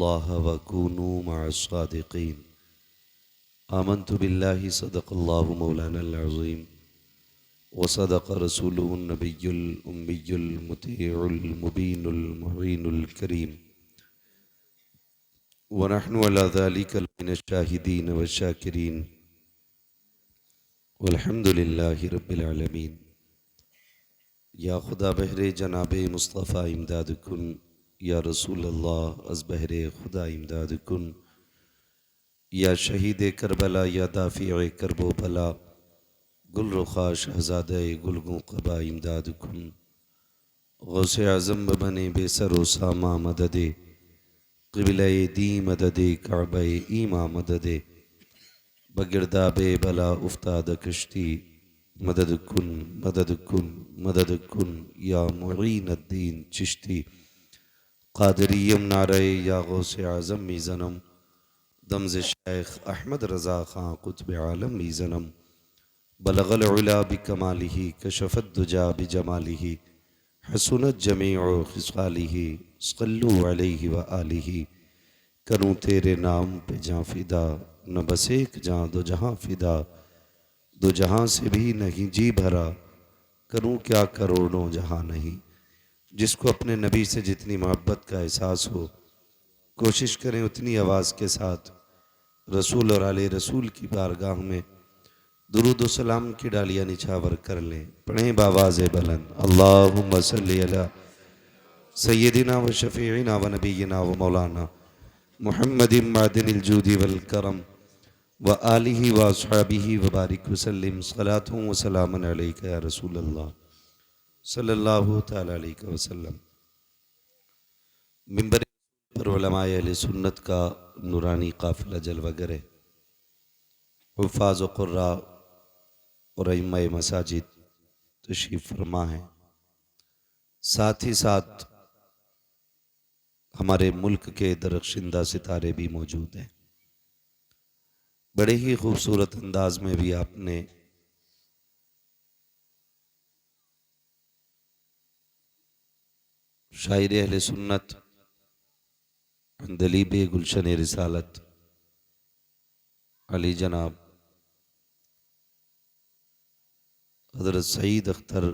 वत्तकुल्लाह वकूनू मअस्सादिकीन। आमन्तु बिल्लाहि सदक़ल्लाहु मौलानल अज़ीम व सदक़ रसूलुहुन नबियुल उम्मियुल मुतीउल मुबीनुल मुहीनुल करीम व नहनु अला ज़ालिका मिनश शाहिदीन व शाकिरीन वल्हम्दुलिल्लाहि रब्बिल आलमीन। या खुदा बहरे जनाबे मुस्तफ़ा इमदाद कुन, या रसूल अल्लाह अज़ बहरे खुदा इमदाद कुन, या शहीद करबला या दाफ़िए करबो बला, गुल रुखा शहज़ादे गुलगों क़बा इमदाद कुन। गौसे आज़म बने बेसरो सामा मददे, क़िबले दी मददे काबे ईमा मददे, बगिरदाबे बला उफ्ताद कश्ती, मदद कुन मदद कुन मदद कुन या मुईन अद्दीन चिश्ती। क़ादिरियम नारे या गौसे आज़म मीज़नम, दमज़ शेख अहमद रज़ा ख़ां क़ुत्ब आलम मीज़नम। बलगल उला बिकमालिही कशफ़त दुजा बिजमालिही, हसुनत जमीउ ख़िसालिही सल्लु अलैहि व आलिही। करूँ तेरे नाम पे जाँ फ़िदा, न बस एक जाँ दो जहाँ फ़िदा, दो जहाँ से भी नहीं जी भरा, करूँ क्या करोड़ों जहाँ नहीं। जिसको अपने नबी से जितनी मोहब्बत का एहसास हो, कोशिश करें उतनी आवाज़ के साथ रसूल और आले रसूल की बारगाह में दुरूद व सलाम की डालियाँ निछावर कर लें। पढ़ें बावाज़ बुलंद, अल्लाहुम्मा सल्ली अला सय्यदिना व शफ़ीइना व नबीना व मौलाना मुहम्मदिन मादिनिल जूदी वल करम व आलिही व अस्हाबिही व बारिक वसल्लिम सलातुन व सलामुन अलैका या रसूल अल्लाह सल्लल्लाहु तआला अलैहि वसल्लम। मिंबर पर उलमाए अहले सुन्नत का नूरानी काफ़िला जलवागर है। हुफ़ाज़ व क़ुर्रा और अइम्माए मसाजिद तशरीफ़ फरमा है। साथ ही साथ हमारे मुल्क के दरख्शिंदा सितारे भी मौजूद हैं। बड़े ही खूबसूरत अंदाज में भी आपने शायर अहले सुन्नत अंदलीब गुलशन रिसालत अली जनाब हज़रत सईद अख्तर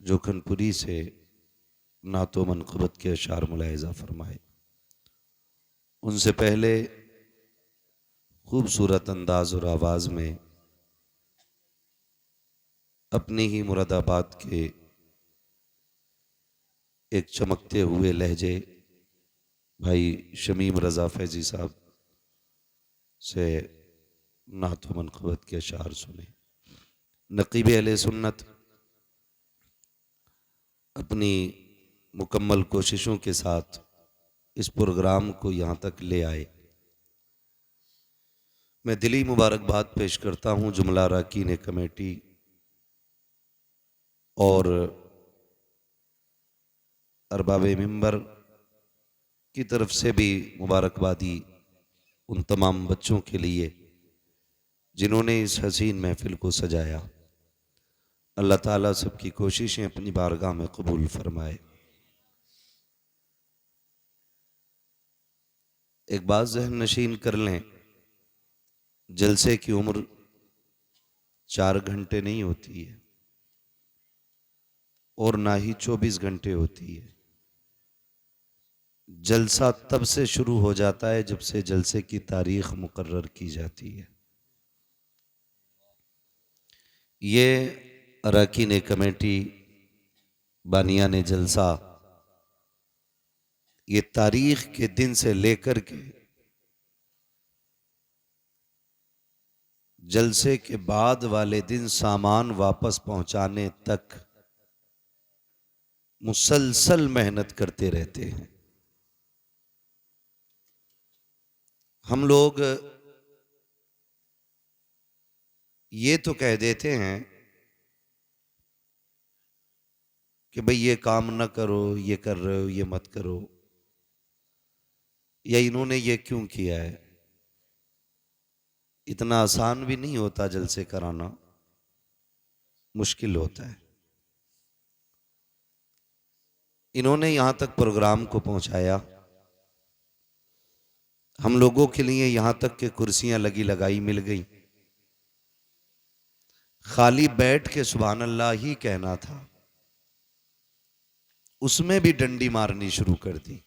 जोखनपुरी से नातो मनक़बत के अशार मुलाहिज़ा फरमाए। उनसे पहले खूबसूरत अंदाज और आवाज़ में अपनी ही मुरादाबाद के एक चमकते हुए लहजे भाई शमीम रज़ा फैज़ी साहब से नातो मनक़बत के अशार सुने। नक़ीब अहले सुन्नत अपनी मुकम्मल कोशिशों के साथ इस प्रोग्राम को यहाँ तक ले आए। मैं दिली मुबारकबाद पेश करता हूँ जुमला अरकान कमेटी और अरबाब मिंबर की तरफ से भी मुबारकबादी उन तमाम बच्चों के लिए जिन्होंने इस हसीन महफिल को सजाया। अल्लाह ताला सबकी कोशिशें अपनी बारगाह में कबूल फरमाए। एक बात ज़हन नशीन कर लें, जलसे की उम्र 4 घंटे नहीं होती है और ना ही 24 घंटे होती है। जलसा तब से शुरू हो जाता है जब से जलसे की तारीख मुकर्रर की जाती है। ये अरकान कमेटी बानियान जलसा ये तारीख के दिन से लेकर के जलसे के बाद वाले दिन सामान वापस पहुंचाने तक मुसलसल मेहनत करते रहते हैं। हम लोग ये तो कह देते हैं कि भाई ये काम न करो, ये कर रहे हो, ये मत करो, या इन्होंने ये क्यों किया है। इतना आसान भी नहीं होता जलसे कराना, मुश्किल होता है। इन्होंने यहां तक प्रोग्राम को पहुंचाया, हम लोगों के लिए यहाँ तक के कुर्सियां लगी लगाई मिल गई, खाली बैठ के सुभान अल्लाह ही कहना था, उसमें भी डंडी मारनी शुरू कर दी।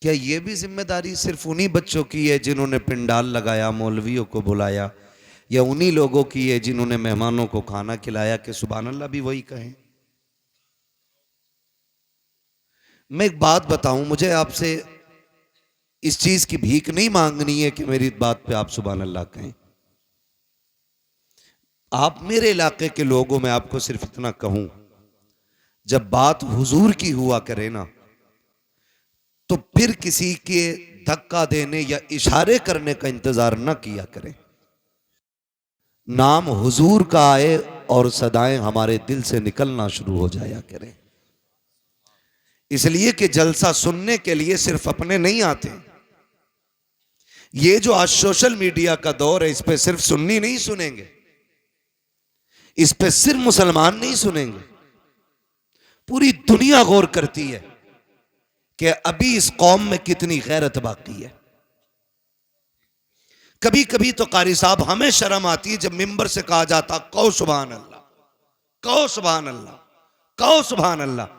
क्या ये भी जिम्मेदारी सिर्फ उन्हीं बच्चों की है जिन्होंने पिंडाल लगाया, मौलवियों को बुलाया, या उन्हीं लोगों की है जिन्होंने मेहमानों को खाना खिलाया कि सुभान अल्लाह भी वही कहें? मैं एक बात बताऊं, मुझे आपसे इस चीज की भीख नहीं मांगनी है कि मेरी बात पे आप सुभान अल्लाह कहें। आप मेरे इलाके के लोगों में आपको सिर्फ इतना कहूं, जब बात हुजूर की हुआ करे ना, तो फिर किसी के धक्का देने या इशारे करने का इंतजार न किया करें। नाम हुजूर का आए और सदाएं हमारे दिल से निकलना शुरू हो जाया करें। इसलिए कि जलसा सुनने के लिए सिर्फ अपने नहीं आते। ये जो आज सोशल मीडिया का दौर है, इस पे सिर्फ सुन्नी नहीं सुनेंगे, इस पे सिर्फ मुसलमान नहीं सुनेंगे, पूरी दुनिया गौर करती है कि अभी इस कौम में कितनी गैरत बाकी है। कभी कभी तो कारी साहब हमें शर्म आती है जब मिंबर से कहा जाता कहो सुभान अल्लाह, कहो सुभान अल्लाह, कहो सुभान अल्लाह।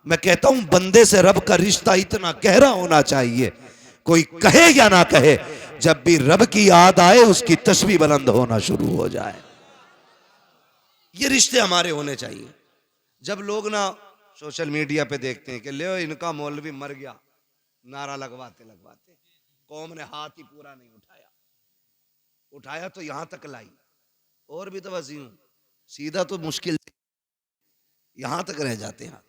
मैं कहता हूं बंदे से रब का रिश्ता इतना गहरा होना चाहिए, कोई कहे या ना कहे, जब भी रब की याद आए उसकी तस्बीह बुलंद होना शुरू हो जाए। ये रिश्ते हमारे होने चाहिए। जब लोग ना सोशल मीडिया पे देखते हैं कि ले इनका मौलवी मर गया, नारा लगवाते लगवाते, कौम ने हाथ ही पूरा नहीं उठाया, उठाया तो यहां तक लाई, और भी तो वसी हूं, सीधा तो मुश्किल, यहां तक रह जाते हैं।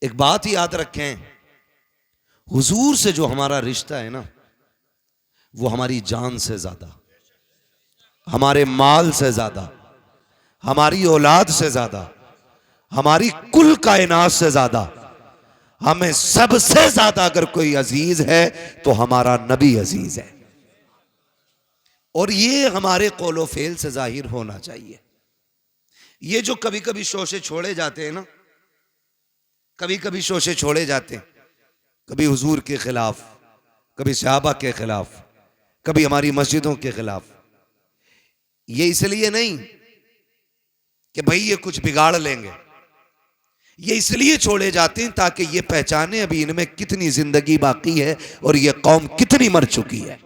एक बात याद रखें, हुजूर से जो हमारा रिश्ता है ना, वो हमारी जान से ज्यादा, हमारे माल से ज्यादा, हमारी औलाद से ज्यादा, हमारी कुल कायनात से ज्यादा, हमें सबसे ज्यादा अगर कोई अजीज है तो हमारा नबी अजीज है। और ये हमारे कौलो फेल से जाहिर होना चाहिए। ये जो कभी कभी शोशे छोड़े जाते हैं ना, कभी कभी शोशे छोड़े जाते हैं, कभी हुजूर के खिलाफ, कभी सहाबा के खिलाफ, कभी हमारी मस्जिदों के खिलाफ, ये इसलिए नहीं कि भाई ये कुछ बिगाड़ लेंगे, ये इसलिए छोड़े जाते हैं ताकि ये पहचाने अभी इनमें कितनी जिंदगी बाकी है और ये कौम कितनी मर चुकी है।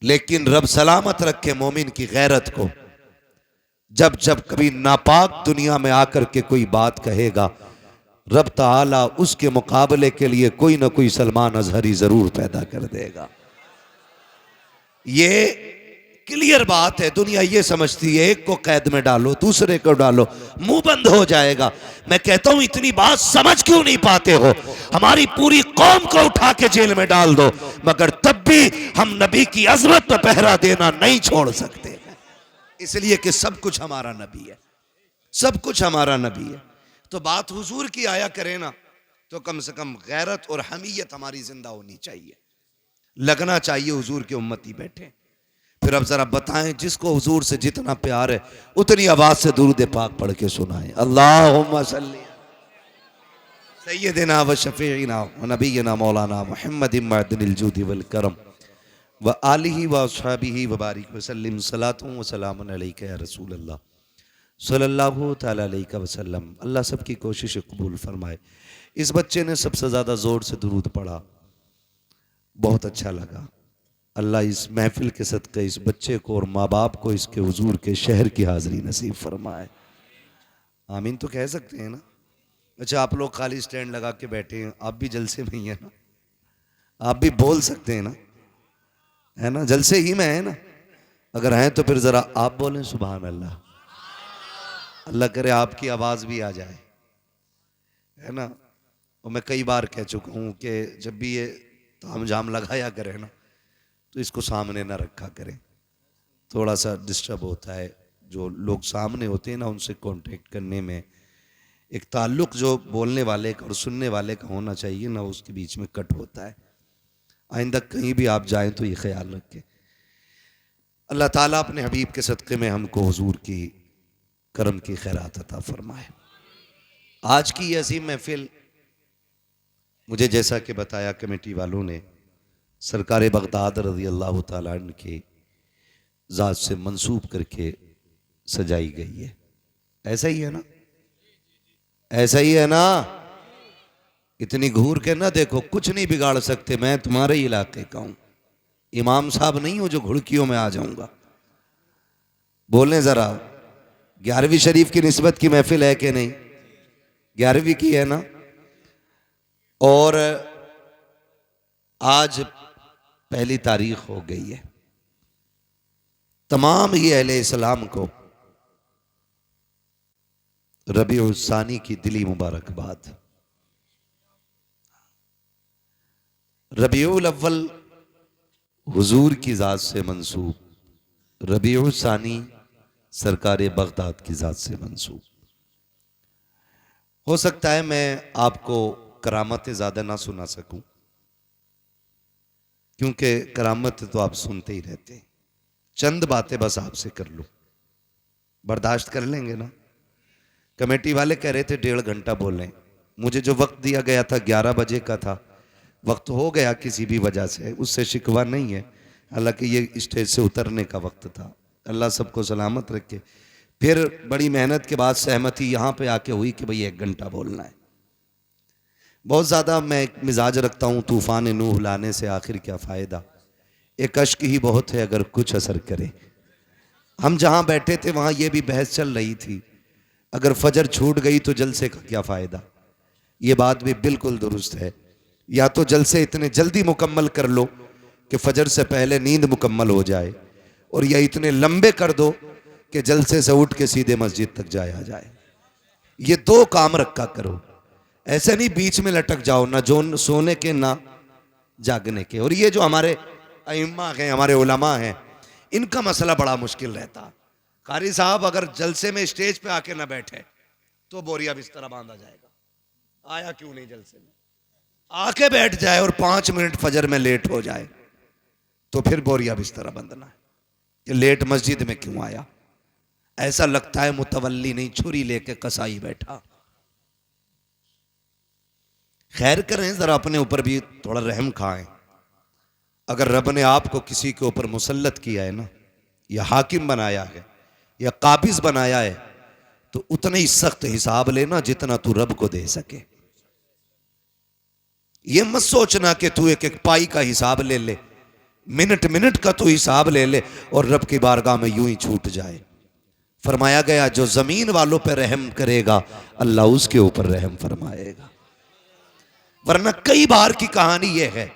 लेकिन रब सलामत रखे मोमिन की गैरत को। जब जब कभी नापाक दुनिया में आकर के कोई बात कहेगा, रब ताला उसके मुकाबले के लिए कोई ना कोई सलमान अजहरी जरूर पैदा कर देगा। ये क्लियर बात है। दुनिया ये समझती है एक को कैद में डालो, दूसरे को डालो, मुंह बंद हो जाएगा। मैं कहता हूं इतनी बात समझ क्यों नहीं पाते हो? हमारी पूरी कौम को उठा के जेल में डाल दो, मगर तब भी हम नबी की अजमत पर पहरा देना नहीं छोड़ सकते, इसलिए कि सब कुछ हमारा नबी है, सब कुछ हमारा नबी है। तो बात हुजूर की आया करे ना, तो कम से कम गैरत और हमीयत हमारी जिंदा होनी चाहिए, लगना चाहिए हुजूर के उम्मती बैठे। फिर अब जरा बताएं, जिसको हुजूर से जितना प्यार है उतनी आवाज से दुरूद पाक पढ़ के सुनाएं। अल्लाहुम्मा सल्ली सय्यदिना व शफीना व नबीना मौलाना मुहम्मद मअदनिल जूदी वल करम व आलिहि व अस्हाबिहि व बारिक व सल्लिम सलातु व सलामुन अलैका या रसूल अल्लाह सल्लल्लाहु तआला अलैहि वसल्लम। अल्लाह सबकी कोशिश कबूल फरमाए। इस बच्चे ने सबसे ज़्यादा ज़ोर से दुरूद पढ़ा, बहुत अच्छा लगा। अल्लाह इस महफिल के सदक़े इस बच्चे को और माँ बाप को इसके हुजूर के शहर की हाज़िरी नसीब फरमाए। आमीन तो कह सकते हैं ना? अच्छा, आप लोग खाली स्टैंड लगा के बैठे हैं, आप भी जलसे में ही है ना? आप भी बोल सकते हैं ना, है ना? जलसे ही में है ना? अगर हैं तो फिर ज़रा आप बोलें सुभान अल्लाह। अल्लाह करे आपकी आवाज़ भी आ जाए, है ना? और मैं कई बार कह चुका हूँ कि जब भी ये ताम झाम लगाया करें ना, तो इसको सामने ना रखा करें, थोड़ा सा डिस्टर्ब होता है। जो लोग सामने होते हैं ना, उनसे कांटेक्ट करने में एक ताल्लुक़ जो बोलने वाले का और सुनने वाले का होना चाहिए ना, उसके बीच में कट होता है। आइंदा कहीं भी आप जाएं तो ये ख्याल रखें। अल्लाह ताला अपने हबीब के सदक़े में हमको हुजूर की करम की खैरात अता फरमाए। आज की ये अजीम महफिल मुझे जैसा कि बताया कमेटी वालों ने, सरकार बगदाद रज़ी अल्लाह ताला अन्हु के ज़ात से मंसूब करके सजाई गई है। ऐसा ही है ना? ऐसा ही है ना? इतनी घूर के ना देखो, कुछ नहीं बिगाड़ सकते। मैं तुम्हारे इलाके का हूं, इमाम साहब नहीं हूं जो घुड़कियों में आ जाऊंगा। बोलें जरा, 11वीं शरीफ की निस्बत की महफिल है कि नहीं? 11वीं की है ना? और आज पहली तारीख हो गई है। तमाम ही अहले इस्लाम को रबीउल सानी की दिली मुबारकबाद। रबीउल अव्वल हुजूर की ज़ात से मंसूब, रबीउल सानी सरकार बगदाद की ज़ात से मंसूब। हो सकता है मैं आपको करामतें ज़्यादा ना सुना सकूं, क्योंकि करामत तो आप सुनते ही रहते हैं। चंद बातें बस आपसे कर लूं, बर्दाश्त कर लेंगे ना? कमेटी वाले कह रहे थे 1.5 घंटा बोलें। मुझे जो वक्त दिया गया था 11 बजे का था, वक्त हो गया किसी भी वजह से, उससे शिकवा नहीं है। हालांकि ये स्टेज से उतरने का वक्त था। अल्लाह सबको सलामत रखे। फिर बड़ी मेहनत के बाद सहमति यहाँ पे आके हुई कि भाई 1 घंटा बोलना है। बहुत ज़्यादा मैं एक मिजाज रखता हूँ, तूफ़ान नूह लाने से आखिर क्या फ़ायदा, एक अश्क ही बहुत है अगर कुछ असर करे। हम जहाँ बैठे थे वहाँ ये भी बहस चल रही थी, अगर फजर छूट गई तो जलसे का क्या फ़ायदा। ये बात भी बिल्कुल दुरुस्त है। या तो जलसे इतने जल्दी मुकम्मल कर लो कि फजर से पहले नींद मुकम्मल हो जाए, और या इतने लंबे कर दो कि जलसे से उठ के सीधे मस्जिद तक जाया जाए। ये 2 काम रखा करो, ऐसे नहीं बीच में लटक जाओ, ना जो सोने के ना जागने के। और ये जो हमारे अइम्मा हैं, हमारे उलमा हैं, इनका मसला बड़ा मुश्किल रहता। कारी साहब अगर जलसे में स्टेज पे आके ना बैठे तो बोरिया बिस्तरा बांधा जाएगा। आया क्यों नहीं जलसे में, आके बैठ जाए और 5 मिनट फजर में लेट हो जाए तो फिर बोरिया बिस्तरा बंधना है कि लेट मस्जिद में क्यों आया। ऐसा लगता है मुतवल्ली नहीं, छुरी लेके कसाई बैठा। खैर करें, जरा अपने ऊपर भी थोड़ा रहम खाएं। अगर रब ने आपको किसी के ऊपर मुसल्लत किया है ना, या हाकिम बनाया है या काबिज बनाया है, तो उतने ही सख्त हिसाब लेना जितना तू रब को दे सके। ये मत सोचना कि तू एक एक पाई का हिसाब ले ले, मिनट मिनट का तू हिसाब ले ले और रब की बारगाह में यूं ही छूट जाए। फरमाया गया जो जमीन वालों पर रहम करेगा अल्लाह उसके ऊपर रहम फरमाएगा। वरना कई बार की कहानी यह है,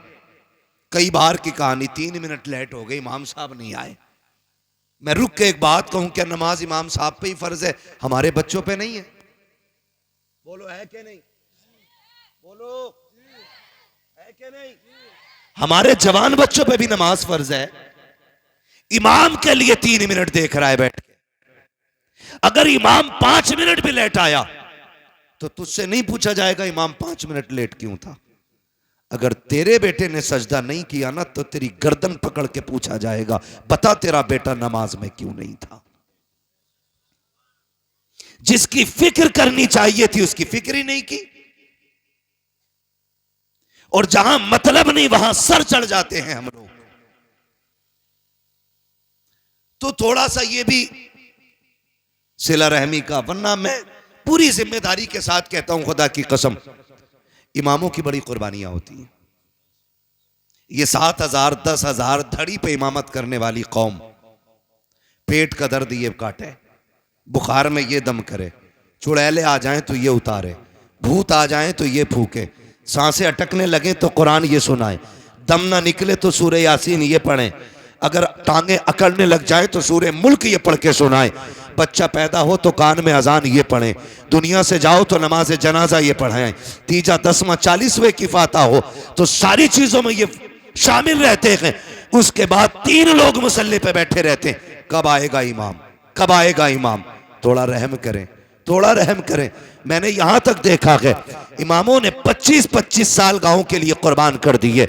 कई बार की कहानी 3 मिनट लेट हो गई, इमाम साहब नहीं आए। मैं रुक के एक बात कहूं, क्या नमाज इमाम साहब पे ही फर्ज है, हमारे बच्चों पे नहीं है? बोलो है कि नहीं? बोलो है कि नहीं? हमारे जवान बच्चों पे भी नमाज फर्ज है। इमाम के लिए 3 मिनट देख रहा है बैठ के, अगर इमाम 5 मिनट भी लेट आया तो तुझसे नहीं पूछा जाएगा इमाम 5 मिनट लेट क्यों था। अगर तेरे बेटे ने सजदा नहीं किया ना तो तेरी गर्दन पकड़ के पूछा जाएगा, बता तेरा बेटा नमाज में क्यों नहीं था। जिसकी फिक्र करनी चाहिए थी उसकी फिक्र ही नहीं की, और जहां मतलब नहीं वहां सर चढ़ जाते हैं हम लोग। तो थोड़ा सा ये भी सिला रहमी का, वरना मैं पूरी जिम्मेदारी के साथ कहता हूं, खुदा की कसम, इमामों की बड़ी कुर्बानियां होती हैं। ये 7,000 10,000 धड़ी पे इमामत करने वाली कौम, पेट का दर्द ये काटे, बुखार में ये दम करे, चुड़ैले आ जाएं तो ये उतारे, भूत आ जाएं तो ये फूके, सांसें अटकने लगे तो कुरान ये सुनाए, दम ना निकले तो सूरह यासीन ये पढ़ें, अगर टांगे अकड़ने लग जाए तो सूरह मुल्क ये पढ़ के सुनाए, बच्चा पैदा हो तो कान में अजान ये पढ़ें, दुनिया से जाओ तो नमाज जनाजा ये पढ़ाएं, तीजा 10वां 40वें की फाता हो तो सारी चीजों में ये शामिल रहते हैं। उसके बाद 3 लोग मुसल्ले पे बैठे रहते हैं, कब आएगा इमाम, कब आएगा इमाम। थोड़ा रहम करें, थोड़ा रहम करें। मैंने यहां तक देखा है इमामों ने 25-25 साल गांव के लिए कुर्बान कर दिए,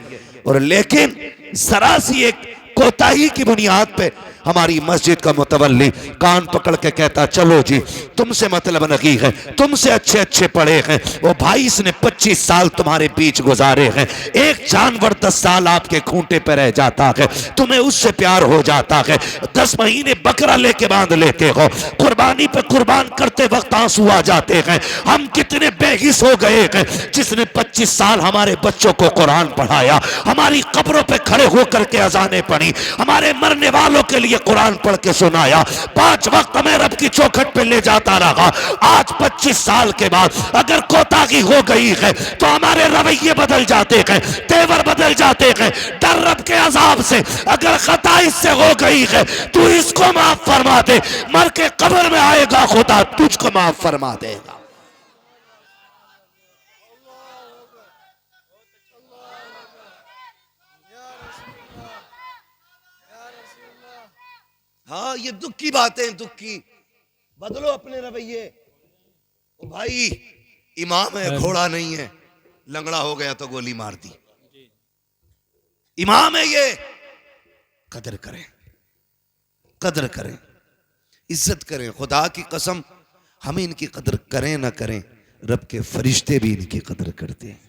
और लेकिन जरा सी एक कोताही की बुनियाद पे हमारी मस्जिद का मुतवल्ली कान पकड़ के कहता चलो जी तुमसे मतलब नहीं है, तुमसे अच्छे अच्छे पढ़े हैं। वो भाई इसने 25 साल तुम्हारे बीच गुजारे हैं, एक जानवर 10 साल आपके खूंटे पे रह जाता है, तुम्हें उससे प्यार हो जाता है। 10 महीने बकरा लेके बांध लेते हो, कुर्बानी पे कुर्बान करते वक्त आंसू आ जाते हैं। हम कितने बेहिस हो गए हैं जिसने 25 साल हमारे बच्चों को कुरान पढ़ाया, हमारी कब्रों पे खड़े होकर के अजानें पढ़ी, हमारे मरने वालों के लिए कुरान पढ़ के सुनाया, 5 वक्त हमें रब की चौखट पे ले जाता रहा। आज 25 साल के बाद अगर कोताही हो गई है तो हमारे रवैये बदल जाते हैं, तेवर बदल जाते हैं। डर रब के अजाब से, अगर खता इससे हो गई है तू इसको माफ फरमा दे, मर के कब्र में आएगा खुदा तुझको माफ फरमा देगा। हाँ ये दुख की बातें हैं, दुख की। बदलो अपने रवैये। ओ भाई इमाम है, घोड़ा नहीं है, लंगड़ा हो गया तो गोली मार दी। इमाम है ये, कदर करें, कदर करें, इज्जत करें। खुदा की कसम हम इनकी कदर करें ना करें, रब के फरिश्ते भी इनकी कदर करते हैं।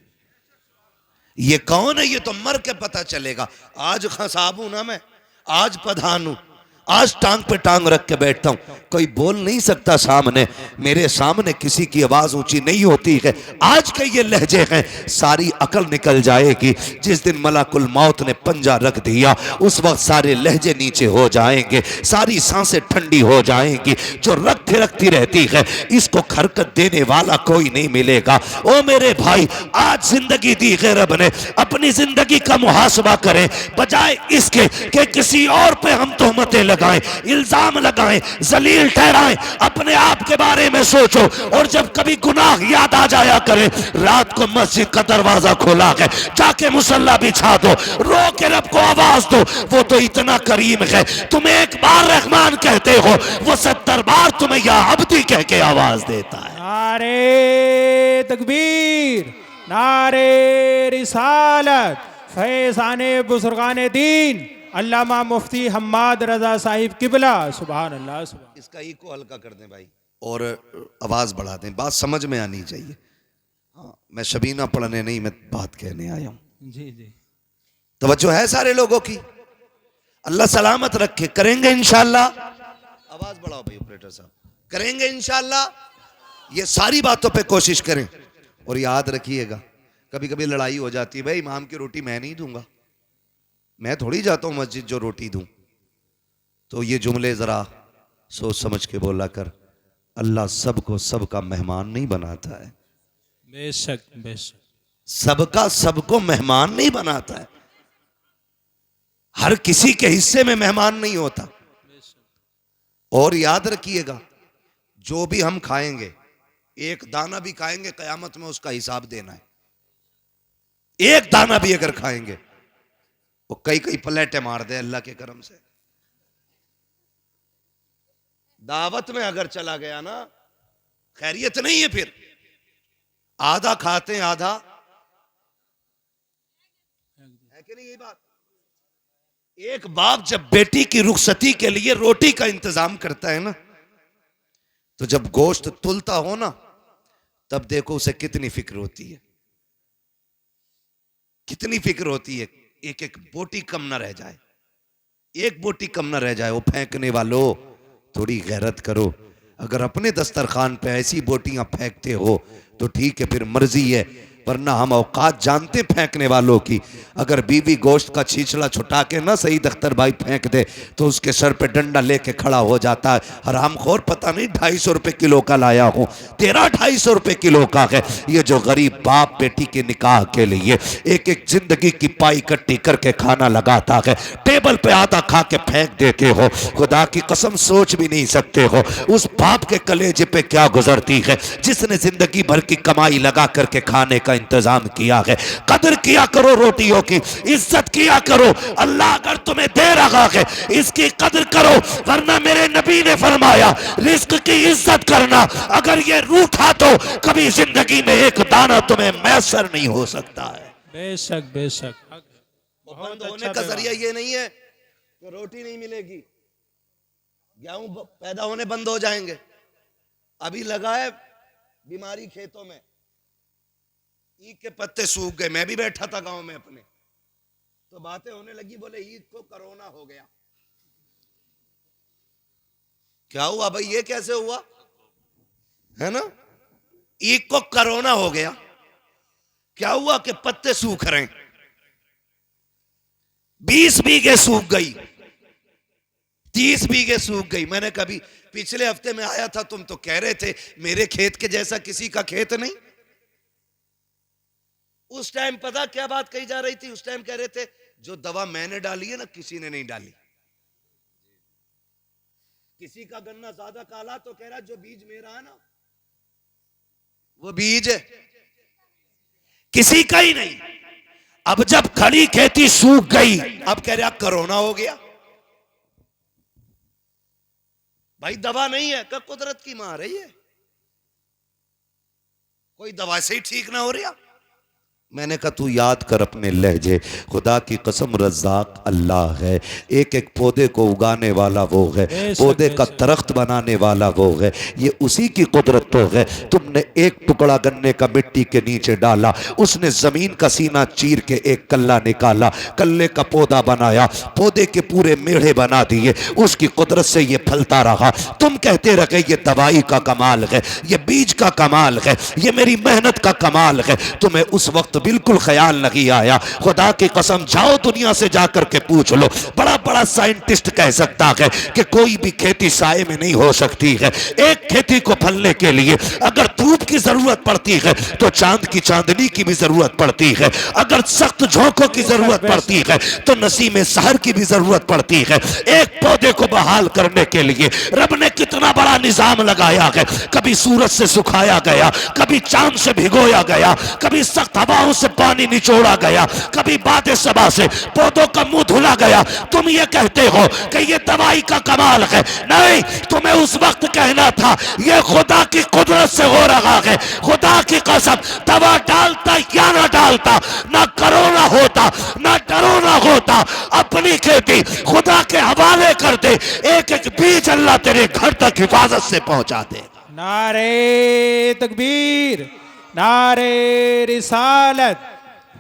ये कौन है ये तो मर के पता चलेगा। आज खसाबू ना मैं, आज प्रधान हूं, आज टांग पे टांग रख के बैठता हूं, कोई बोल नहीं सकता सामने, मेरे सामने किसी की आवाज ऊंची नहीं होती है। आज के ये लहजे हैं, सारी अकल निकल जाएगी। जिस दिन मलाकुल मौत ने पंजा रख दिया उस वक्त सारे लहजे नीचे हो जाएंगे, सारी सांसें ठंडी हो जाएंगी। जो रख थिरकती रहती है इसको हरकत देने वाला कोई नहीं मिलेगा। ओ मेरे भाई आज जिंदगी दी है रब ने, अपनी जिंदगी का मुहासबा करें, बजाय इसके कि किसी और पे हम तोहमतें लगाएं, इल्जाम लगाएं, जलील ठहराएं। अपने आप के बारे में सोचो, और जब कभी गुनाह याद आ जाया करे, रात को मस्जिद का दरवाजा खोला है, जाके मुसल्ला बिछा दो, रो के रब को आवाज दो। वो तो इतना करीम है, तुम्हें एक बार रहमान कहते हो, वो 70 बार तुम्हें या अब्दी कह के आवाज देता है। नारे तकबीर, नारे रिसालत, फैज़ाने बुजुर्गाने दीन अल्लामा मुफ्ती हम्माद रजा साहिब किबला, सुभान अल्लाह। सुभान। इसका इको हल्का कर दें भाई और आवाज बढ़ा दें, बात समझ में आनी चाहिए। हाँ मैं शबीना पढ़ने नहीं, मैं बात कहने आया हूँ। जी जी तवज्जो है सारे लोगों की। अल्लाह सलामत रखे, करेंगे इंशाल्लाह। आवाज बढ़ाओ भाई ऑपरेटर साहब, करेंगे इंशाल्लाह। ये सारी बातों पे कोशिश करें और याद रखिएगा कभी कभी लड़ाई हो जाती है, भाई इमाम की रोटी मैं नहीं दूंगा, मैं थोड़ी जाता हूं मस्जिद जो रोटी दूं। तो ये जुमले जरा सोच समझ के बोला कर। अल्लाह सबको सबका मेहमान नहीं बनाता है, बेशक बेशक, सबका सबको मेहमान नहीं बनाता है, हर किसी के हिस्से में मेहमान नहीं होता। और याद रखिएगा जो भी हम खाएंगे, एक दाना भी खाएंगे कयामत में उसका हिसाब देना है। एक दाना भी अगर खाएंगे, वो कई कई प्लेटें मार दे अल्लाह के करम से। दावत में अगर चला गया ना, खैरियत नहीं है फिर। आधा खाते हैं, आधा है कि नहीं ये बात। एक बाप जब बेटी की रुखसती के लिए रोटी का इंतजाम करता है ना, तो जब गोश्त तुलता हो ना, तब देखो उसे कितनी फिक्र होती है, कितनी फिक्र होती है। एक एक बोटी कम ना रह जाए, एक बोटी कम ना रह जाए। वो फेंकने वालों थोड़ी गैरत करो। अगर अपने दस्तरखान पे ऐसी बोटियां फेंकते हो तो ठीक है, फिर मर्जी है, वरना हम औकात जानते फेंकने वालों की। अगर बीवी गोश्त का छीछला छुटा के ना सईद अख्तर भाई फेंक दे तो उसके सर पे डंडा लेके खड़ा हो जाता है। हरामखोर पता नहीं 250 रुपए किलो का लाया हूं, तेरा 250 रुपए किलो का है। ये जो गरीब बाप बेटी के निकाह के लिए एक एक जिंदगी की पाई इकट्ठी करके खाना लगाता है, टेबल पे आधा खा के फेंक देते हो। खुदा की कसम सोच भी नहीं सकते हो उस बाप के कलेजे पे क्या गुजरती है जिसने जिंदगी भर की कमाई लगा करके खाने का इंतजाम किया है। कदर किया करो रोटियों की, इज्जत किया करो। अल्लाह अगर तुम्हें दे रहा है इसकी कदर करो, वरना मेरे नबी ने फरमाया रिस्क की इज्जत करना। अगर ये रूठा तो कभी जिंदगी में एक दाना तुम्हें मैसर नहीं हो सकता है। बेशक बेशक। बंद होने का जरिया ये नहीं है तो रोटी नहीं मिलेगी, गेहूं पैदा होने बंद हो जाएंगे। अभी लगा है बीमारी खेतों में, ईख के पत्ते सूख गए। मैं भी बैठा था गांव में अपने, तो बातें होने लगी, बोले ईख को कोरोना हो गया। क्या हुआ भाई, ये कैसे हुआ, है ना? ईख को कोरोना हो गया। क्या हुआ कि पत्ते सूख रहे हैं। 20 बीघे सूख गई, 30 बीघे सूख गई। मैंने कभी पिछले हफ्ते में आया था, तुम तो कह रहे थे मेरे खेत के जैसा किसी का खेत नहीं। उस टाइम पता क्या बात कही जा रही थी? उस टाइम कह रहे थे जो दवा मैंने डाली है ना, किसी ने नहीं डाली। किसी का गन्ना ज्यादा काला तो कह रहा जो बीज मेरा है ना वो बीज है, किसी का ही नहीं। अब जब खड़ी खेती सूख गई, अब कह रहा कोरोना हो गया। भाई दवा नहीं है, क्या कुदरत की मार है ये? कोई दवा से ही ठीक ना हो रहा। मैंने कहा तू याद कर अपने लहजे, खुदा की कसम रज़्ज़ाक़ अल्लाह है। एक एक पौधे को उगाने वाला वो है, पौधे का दरख्त बनाने वाला वो है। ये उसी की कुदरत तो है। तुमने एक टुकड़ा गन्ने का मिट्टी के नीचे डाला, उसने जमीन का सीना चीर के एक कल्ला निकाला, कल्ले का पौधा बनाया, पौधे के पूरे मेढ़े बना दिए, उसकी कुदरत से ये फलता रहा। तुम कहते रहे ये दवाई का कमाल है, ये बीज का कमाल है, ये मेरी मेहनत का कमाल है। तुम्हें उस वक्त बिल्कुल ख्याल नहीं आया। खुदा की कसम, जाओ दुनिया से जाकर के पूछ लो, बड़ा बड़ा साइंटिस्ट कह सकता है कि कोई भी खेती साए में नहीं हो सकती है। एक खेती को फलने के लिए अगर धूप की जरूरत पड़ती है तो चांद की चांदनी की भी जरूरत पड़ती है। अगर सख्त झोंकों की जरूरत पड़ती है तो नसीम सहर की भी जरूरत पड़ती है। एक पौधे को बहाल करने के लिए रब ने कितना बड़ा निजाम लगाया है। कभी सूरज से सुखाया गया, कभी चांद से भिगोया गया, कभी सख्त हवाओं से पानी निचोड़ा गया, कभी बादे सबा से पौधों का मुंह धुला गया। तुम ये कहते हो कि ये दवाई का कमाल है। नहीं, तुम्हें उस वक्त कहना था ये खुदा की कुदरत से हो रहा है। खुदा की कसम, दवा डालता या ना डालता, ना कोरोना होता ना डरोना होता। अपनी खेती खुदा के हवाले कर दे, एक एक बीज अल्लाह तेरे घर तक हिफाजत से पहुंचा दे। नारे तकबीर, नारे रिसालत,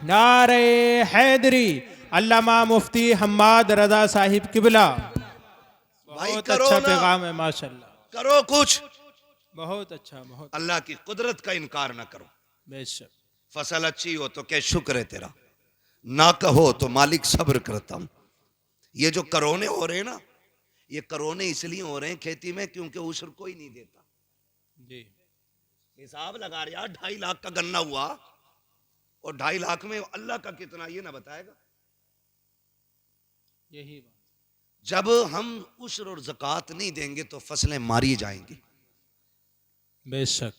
नारे हैदरी। अल्लामा मुफ्ती हम्माद रजा साहिब किबला। बहुत अच्छा पैगाम है माशाल्लाह। करो कुछ, बहुत अच्छा, बहुत अल्लाह की कुदरत का इनकार ना करो। बेशक। फसल अच्छी हो तो क्या शुक्र है तेरा, ना कहो तो मालिक सब्र करता हूं। ये जो करोने हो रहे हैं ना, ये करोने इसलिए हो रहे हैं खेती में क्योंकि उशर कोई नहीं देता जी। हिसाब लगा रहा 2.5 लाख का गन्ना हुआ और 2.5 लाख में अल्लाह का कितना ये ना बताएगा। यही बात। जब हम उशर और ज़कात नहीं देंगे तो फसलें मारी जाएंगी। बेशक।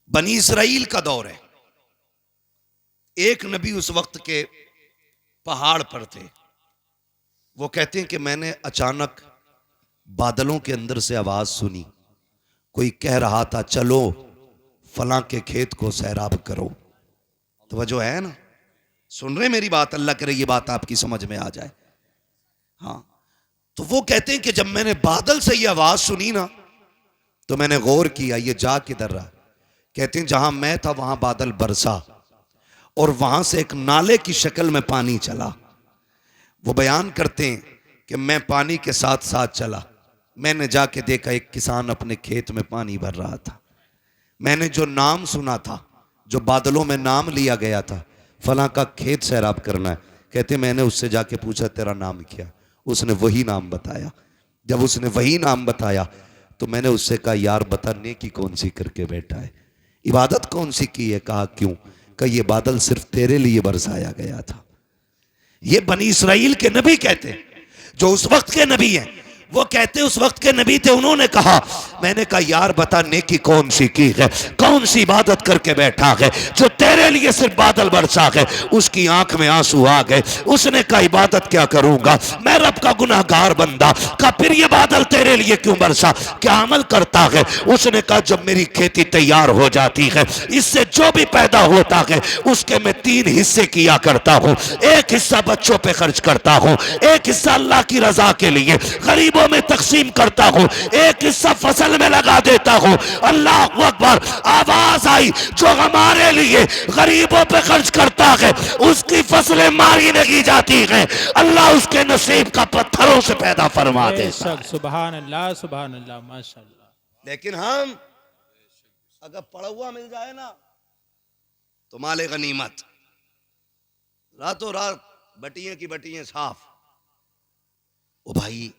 बनी इसराइल का दौर है। एक नबी उस वक्त के पहाड़ पर थे। वो कहते हैं कि मैंने अचानक बादलों के अंदर से आवाज सुनी, कोई कह रहा था चलो फलां के खेत को सैराब करो। तो वह जो है ना, सुन रहे मेरी बात, अल्लाह करे ये बात आपकी समझ में आ जाए। हाँ, तो वो कहते हैं कि जब मैंने बादल से ये आवाज सुनी ना तो मैंने गौर किया ये जा किधर रहा। कहते हैं जहां मैं था वहां बादल बरसा और वहां से एक नाले की शक्ल में पानी चला। वो बयान करते हैं कि मैं पानी के साथ साथ चला। मैंने जाके देखा एक किसान अपने खेत में पानी भर रहा था। मैंने जो नाम सुना था, जो बादलों में नाम लिया गया था, फलां का खेत सैराब करना है, कहते मैंने उससे जाके पूछा तेरा नाम क्या? उसने वही नाम बताया। जब उसने वही नाम बताया तो मैंने उससे कहा यार बता नेकी कौन सी करके बैठा है, इबादत कौन सी की है? कहा क्यों? कहा ये बादल सिर्फ तेरे लिए बरसाया गया था। ये बनी इसराइल के नबी कहते हैं, जो उस वक्त के नबी हैं। वो कहते उस वक्त के नबी थे, उन्होंने कहा, मैंने कहा यार बता नेकी कौन सी की है, कौन सी इबादत करके बैठा है जो तेरे लिए सिर्फ बादल बरसा है। उसकी आंख में आंसू आ गए। उसने कहा इबादत क्या करूंगा, मैं रब का गुनाहगार बंदा। कहा फिर ये बादल तेरे लिए क्यों बरसा, क्या अमल करता है? उसने कहा जब मेरी खेती तैयार हो जाती है, इससे जो भी पैदा होता है उसके मैं 3 हिस्से किया करता हूं। एक हिस्सा बच्चों पे खर्च करता हूं, एक हिस्सा अल्लाह की रजा के लिए गरीबों में तकसीम करता हूं, एक हिस्सा फसल में लगा देता हूं। अल्लाह अकबर। आवाज आई, जो हमारे लिए गरीबों पे खर्च करता है उसकी फसलें मारी नहीं जाती हैं, अल्लाह उसके नसीब का पत्थरों से पैदा फरमा देता है। बेशक, सुभान अल्लाह, माशाअल्लाह। लेकिन हम अगर पड़ा हुआ मिल जाए ना तो माले गनीमत, रातों रात बटियां की बटियां साफ। ओ भाई,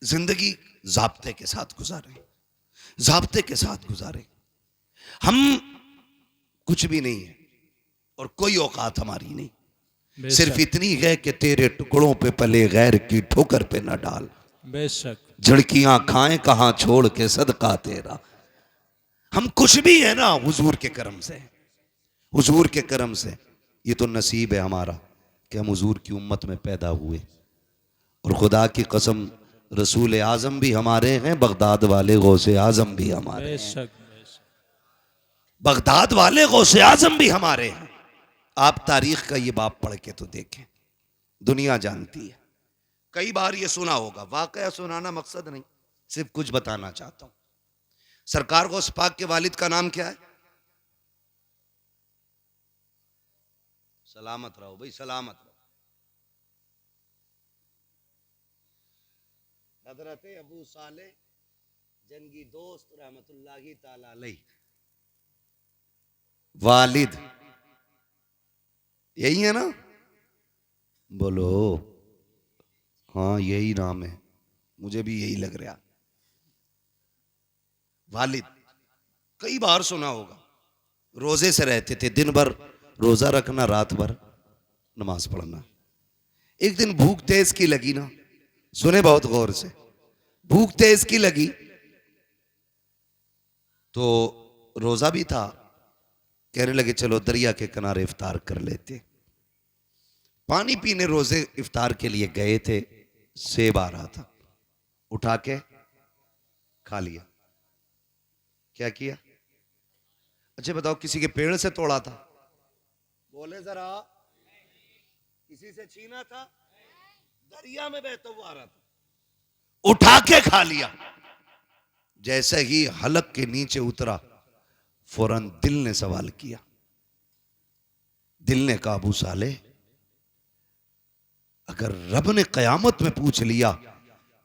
जिंदगी जाब्ते के साथ गुजारे, जाब्ते के साथ गुजारे। हम कुछ भी नहीं है और कोई औकात हमारी नहीं, सिर्फ इतनी है कि तेरे टुकड़ों पे पले गैर की ठोकर पे न डाल। बेशक, झड़कियां खाएं कहां छोड़ के सदका तेरा। हम कुछ भी है ना हुजूर के करम से, हुजूर के करम से। ये तो नसीब है हमारा कि हम हुजूर की उम्मत में पैदा हुए। और खुदा की कसम, रसूल आजम भी हमारे हैं, बगदाद वाले गौसे आजम भी हमारे हैं। बेशक, बगदाद वाले गौसे आजम भी हमारे हैं। आप तारीख का ये बाप पढ़ के तो देखें, दुनिया जानती है। कई बार ये सुना होगा, वाकया सुनाना मकसद नहीं, सिर्फ कुछ बताना चाहता हूं। सरकार गौस पाक के वालिद का नाम क्या है? सलामत रहो भाई, सलामत रहो। हजरत अबू साले जंगी दोस्त रहमतुल्लाहि ताला अलैह, वालिद यही है ना? बोलो हाँ यही नाम है, मुझे भी यही लग रहा। वालिद कई बार सुना होगा। रोजे से रहते थे, दिन भर रोजा रखना, रात भर नमाज पढ़ना। एक दिन भूख तेज की लगी ना, सुने बहुत गौर से, भूख तेज की लगी तो रोजा भी था, कहने लगे चलो दरिया के किनारे इफ्तार कर लेते। पानी पीने रोजे इफ्तार के लिए गए थे, सेब आ रहा था, उठा के खा लिया। क्या किया? अच्छा बताओ, किसी के पेड़ से तोड़ा था? बोले जरा, किसी से छीना था? दरिया में बहता हुआ आ रहा था, उठा के खा लिया। जैसे ही हलक के नीचे उतरा, फौरन दिल ने सवाल किया। दिल ने कहा, अबू साले, अगर रब ने कयामत में पूछ लिया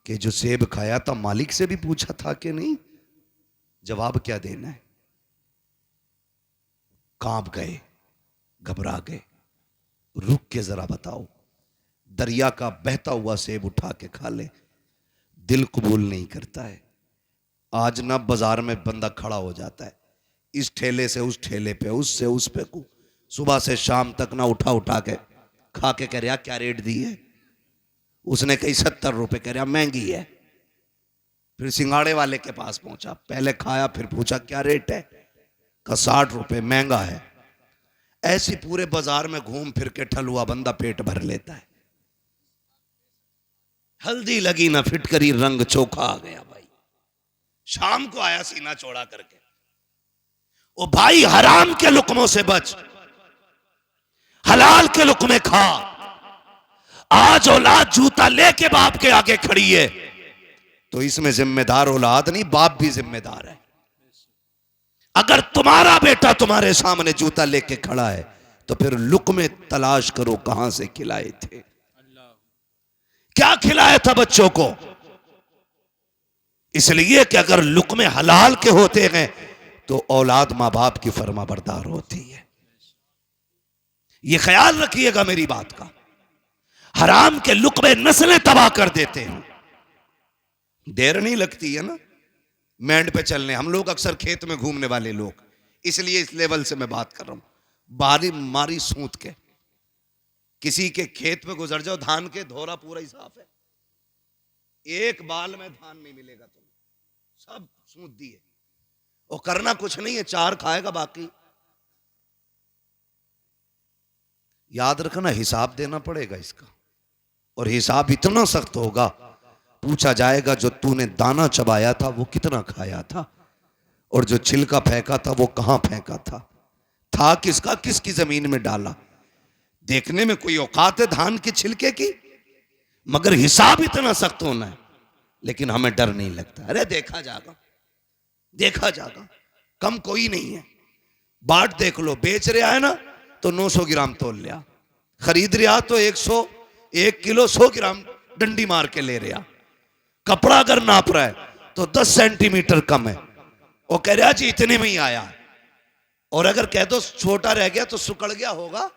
कि जो सेब खाया था मालिक से भी पूछा था कि नहीं, जवाब क्या देना है? कांप गए, घबरा गए। रुक के जरा बताओ, दरिया का बहता हुआ सेब उठा के खा ले, दिल कबूल नहीं करता है। आज ना बाजार में बंदा खड़ा हो जाता है, इस ठेले से उस ठेले पे, उससे उस पे, सुबह से शाम तक ना उठा उठा के खा के कह रहा क्या रेट दी है? उसने कही 70 रुपए, कह रहा महंगी है। फिर सिंगाड़े वाले के पास पहुंचा, पहले खाया फिर पूछा क्या रेट है? का 60 रुपए, महंगा है। ऐसी पूरे बाजार में घूम फिर के ठलुआ बंदा पेट भर लेता है। हल्दी लगी ना फिटकरी, रंग चोखा आ गया भाई। शाम को आया सीना चौड़ा करके, ओ भाई हराम के लुकमों से बच, हलाल के लुकमे खा। आज औलाद जूता लेके बाप के आगे खड़ी है तो इसमें जिम्मेदार औलाद नहीं, बाप भी जिम्मेदार है। अगर तुम्हारा बेटा तुम्हारे सामने जूता लेके खड़ा है तो फिर लुकमे तलाश करो कहां से खिलाए थे, क्या खिलाया था बच्चों को। इसलिए कि अगर लुकमे हलाल के होते हैं तो औलाद मां बाप की फर्मा बरदार होती है। ये ख्याल रखिएगा मेरी बात का। हराम के लुकमे नस्लें तबाह कर देते हैं। देर नहीं लगती है ना मैंड पे चलने। हम लोग अक्सर खेत में घूमने वाले लोग, इसलिए इस लेवल से मैं बात कर रहा हूं। बारी मारी सूत के किसी के खेत में गुजर जाओ, धान के धोरा पूरा ही साफ है, एक बाल में धान नहीं मिलेगा तुम्हें, सब सूंध दिए। और करना कुछ नहीं है, 4 खाएगा बाकी। याद रखना, हिसाब देना पड़ेगा इसका, और हिसाब इतना सख्त होगा, पूछा जाएगा जो तूने दाना चबाया था वो कितना खाया था, और जो छिलका फेंका था वो कहां फेंका था किसका, किसकी जमीन में डाला। देखने में कोई औकात है धान के छिलके की, मगर हिसाब इतना सख्त होना है। लेकिन हमें डर नहीं लगता, अरे देखा जाएगा, देखा जाएगा, कम कोई नहीं है। बाट देख लो, बेच रहा है ना तो 900 ग्राम तोल लिया, खरीद रहा तो 101 किलो 100 ग्राम डंडी मार के ले रहा। कपड़ा अगर नाप रहा है तो 10 सेंटीमीटर कम है, वो कह रहा जी इतने में ही आया है। और अगर कह दो छोटा रह गया तो सुकड़ गया होगा।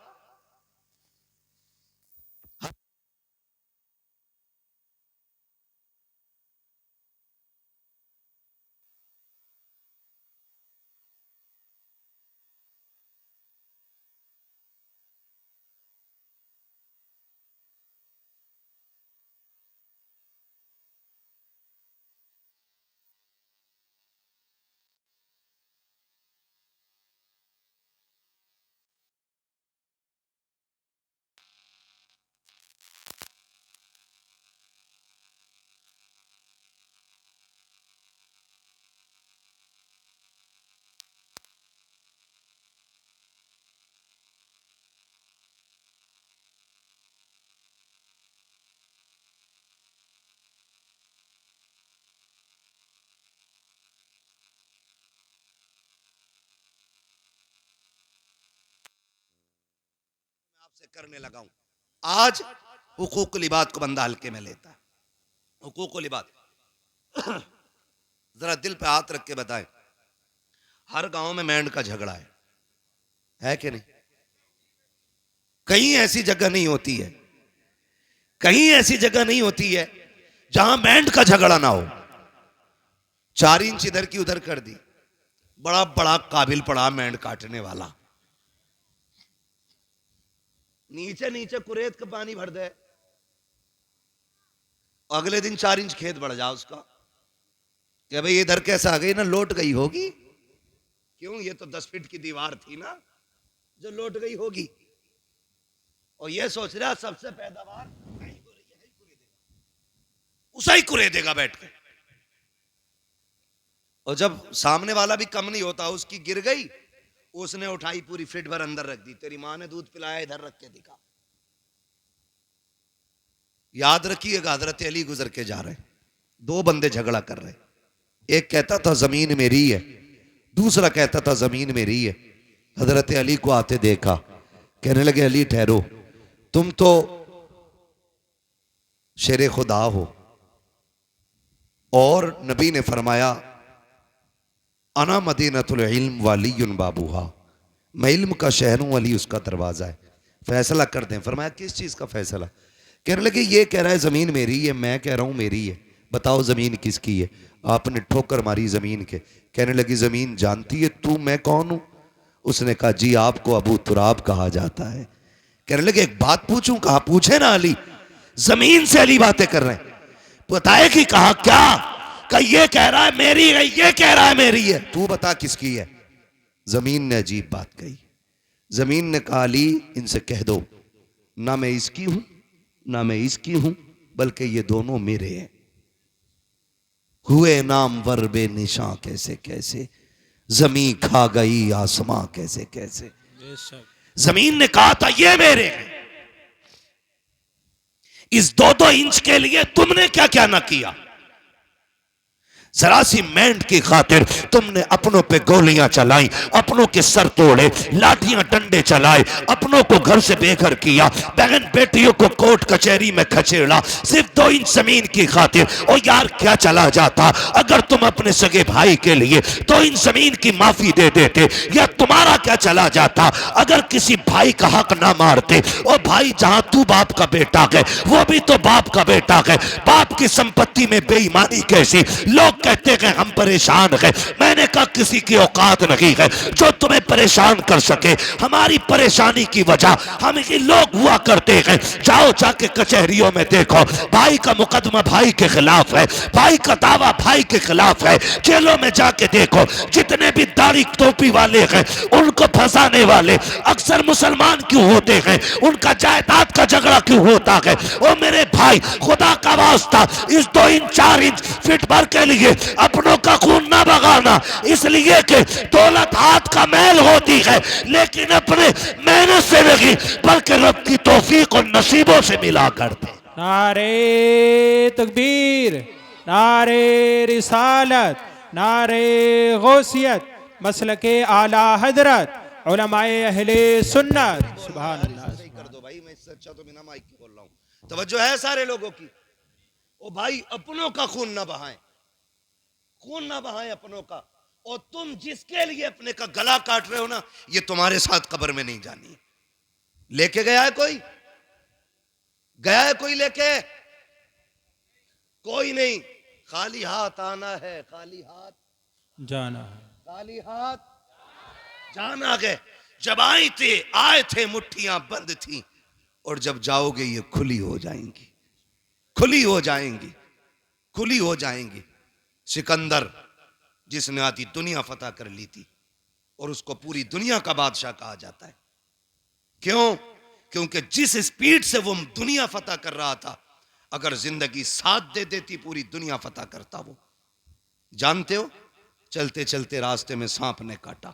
आपसे करने लगा हूं आज। हुकूकुल इबाद को बंदा हल्के में लेता है। हुकूकुल इबाद, जरा दिल पे हाथ रख के बताएं, हर गांव में मेंढ का झगड़ा है कि नहीं? कहीं ऐसी जगह नहीं होती है, कहीं ऐसी जगह नहीं होती है जहां मेंढ का झगड़ा ना हो। 4 इंच इधर की उधर कर दी, बड़ा बड़ा काबिल पड़ा मेंढ काटने वाला, नीचे नीचे कुरेद का पानी भर दे, अगले दिन 4 इंच खेत बढ़ जा उसका, कि भाई इधर कैसे आ गई ना, लौट गई होगी। क्यों? ये तो 10 फीट की दीवार थी ना जो लौट गई होगी। और ये सोच रहा सबसे पैदावार उसा ही कुरेदेगा बैठ के। और जब सामने वाला भी कम नहीं होता, उसकी गिर गई, उसने उठाई पूरी फिट भर अंदर रख दी, तेरी माँ ने दूध पिलाया इधर रख के दिखा। याद रखिएगा, हजरत अली गुजर के जा रहे, 2 बंदे झगड़ा कर रहे, एक कहता था जमीन मेरी है, दूसरा कहता था जमीन मेरी है। हजरत अली को आते देखा, कहने लगे अली ठहरो, तुम तो शेरे खुदा हो, और नबी ने फरमाया अना मदीनतुल इल्म वालियुन बाबूहा, मैं इल्म का शहर हूं, अली उसका दरवाजा है, फैसला कर दें। फरमाया किस चीज का फैसला? कहने लगे ये कह रहा है जमीन मेरी है, मैं कह रहा हूं मेरी है, बताओ जमीन किसकी है? आपने ठोकर मारी जमीन के। कहने लगी जमीन जानती है तू मैं कौन हूं? उसने कहा जी आपको अबू तुराब कहा जाता है। कहने लगे एक बात पूछूं? कहा पूछे ना अली। जमीन से अली बातें कर रहे हैं, बताए कि कहा क्या? कहा ये कह रहा है मेरी है, ये कह रहा है मेरी है, तू बता किसकी है? जमीन ने अजीब बात कही। जमीन ने कहा अली इनसे कह दो ना मैं इसकी हूं ना मैं इसकी हूं, बल्कि ये दोनों मेरे हैं। हुए नाम वर बे निशां कैसे कैसे, जमीन खा गई आसमां कैसे कैसे। जमीन ने कहा था ये मेरे हैं, इस 2-2 इंच के लिए तुमने क्या क्या ना किया। जरा सी मेंढ की खातिर तुमने अपनों पे गोलियां चलाई, अपनों के सर तोड़े, लाठियां डंडे चलाए, अपनों को घर से बेघर किया, बहन बेटियों को कोर्ट कचहरी में खचेड़ा, सिर्फ 2 इंच जमीन की खातिर। ओ यार क्या चला जाता अगर तुम अपने सगे भाई के लिए 2 इंच जमीन की माफी दे देते, या तुम्हारा क्या चला जाता अगर किसी भाई का हक ना मारते। ओ भाई जहां तू बाप का बेटा है वो भी तो बाप का बेटा है, बाप की संपत्ति में बेईमानी कैसी? लोग कहते हैं हम परेशान हैं। मैंने कहा किसी की औकात नहीं है जो तुम्हें परेशान कर सके। हमारी परेशानी की वजह हम ही लोग हुआ करते हैं। जाओ जाके कचहरियों में देखो, भाई का मुकदमा भाई के खिलाफ है, भाई का दावा भाई के खिलाफ है। जेलों में जाके देखो, जितने भी दाढ़ी टोपी वाले हैं उनको फंसाने वाले अक्सर मुसलमान क्यों होते हैं, उनका जायदाद का झगड़ा क्यों होता है। ओ मेरे भाई, खुदा का वास्ता इस 2 इंच 4 इंच फिट भर के लिए अपनों का खून ना बगाना, इसलिए कि दौलत हाथ का मैल होती है लेकिन अपने मेहनत से नहीं बल्कि रब की तौफीक और नसीबों से मिला करते। नारे तकबीर, नारे रिसालत, नारे गौसियत, मसलके आला हजरत, उलमाए अहले सुन्नत। सुभान अल्लाह। कर दो भाई, मैं इससे अच्छा तो बिना माइक के बोल रहा हूं। तवज्जो है सारे लोगों की। ओ भाई, अपनों का खून ना बहाएं, खून ना बहाएं अपनों का। और तुम जिसके लिए अपने का गला काट रहे हो ना, ये तुम्हारे साथ कब्र में नहीं जानी है। लेके गया है कोई? गया है कोई लेके? कोई नहीं। खाली हाथ आना है, खाली हाथ जाना है, खाली हाथ जाना है। जब आए थे मुट्ठियां बंद थी, और जब जाओगे ये खुली हो जाएंगी, खुली हो जाएंगी, खुली हो जाएंगी। सिकंदर जिसने आधी दुनिया फतह कर ली थी, और उसको पूरी दुनिया का बादशाह कहा जाता है। क्यों? क्योंकि जिस स्पीड से वो दुनिया फतह कर रहा था, अगर जिंदगी साथ दे देती पूरी दुनिया फतह करता वो। जानते हो, चलते चलते रास्ते में सांप ने काटा,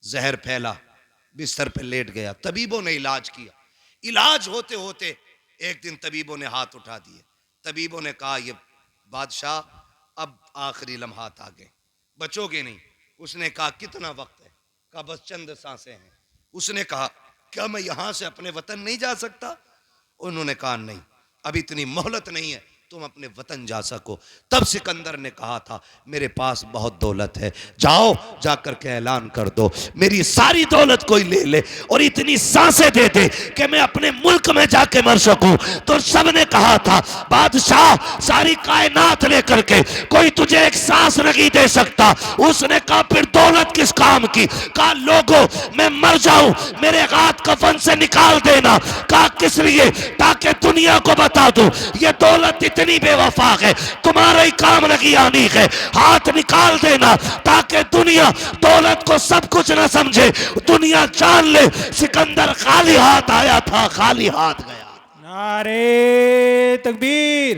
जहर फैला, बिस्तर पे लेट गया। तबीबों ने इलाज किया, इलाज होते होते एक दिन तबीबों ने हाथ उठा दिए। तबीबों ने कहा, ये बादशाह अब आखिरी लम्हात आ गए, बचोगे नहीं। उसने कहा, कितना वक्त है? कहा, बस चंद सांसें हैं। उसने कहा, क्या मैं यहां से अपने वतन नहीं जा सकता? उन्होंने कहा, नहीं, अब इतनी मोहलत नहीं है, तुम अपने वतन जा सको। तब सिकंदर ने कहा था, मेरे पास बहुत दौलत है, जाओ जाकर के ऐलान कर दो मेरी सारी दौलत कोई ले ले और इतनी सांसें दे दे कि मैं अपने मुल्क में जाके मर सकूं। तो सबने कहा था, बादशाह सारी कायनात लेकर के कोई तुझे एक सांस नहीं दे सकता। उसने कहा, फिर दौलत किस काम की? कहा, लोगों मैं मर जाऊं, मेरे हाथ कफन से निकाल देना। कहा, किस लिए? ताकि दुनिया को बता दूं ये दौलत इतनी बेवफा है, तुम्हारा ही काम लगी आनी है। हाथ निकाल देना ताकि दुनिया दौलत को सब कुछ ना समझे, दुनिया जान ले सिकंदर खाली हाथ आया था, खाली हाथ गया। नारे तकबीर,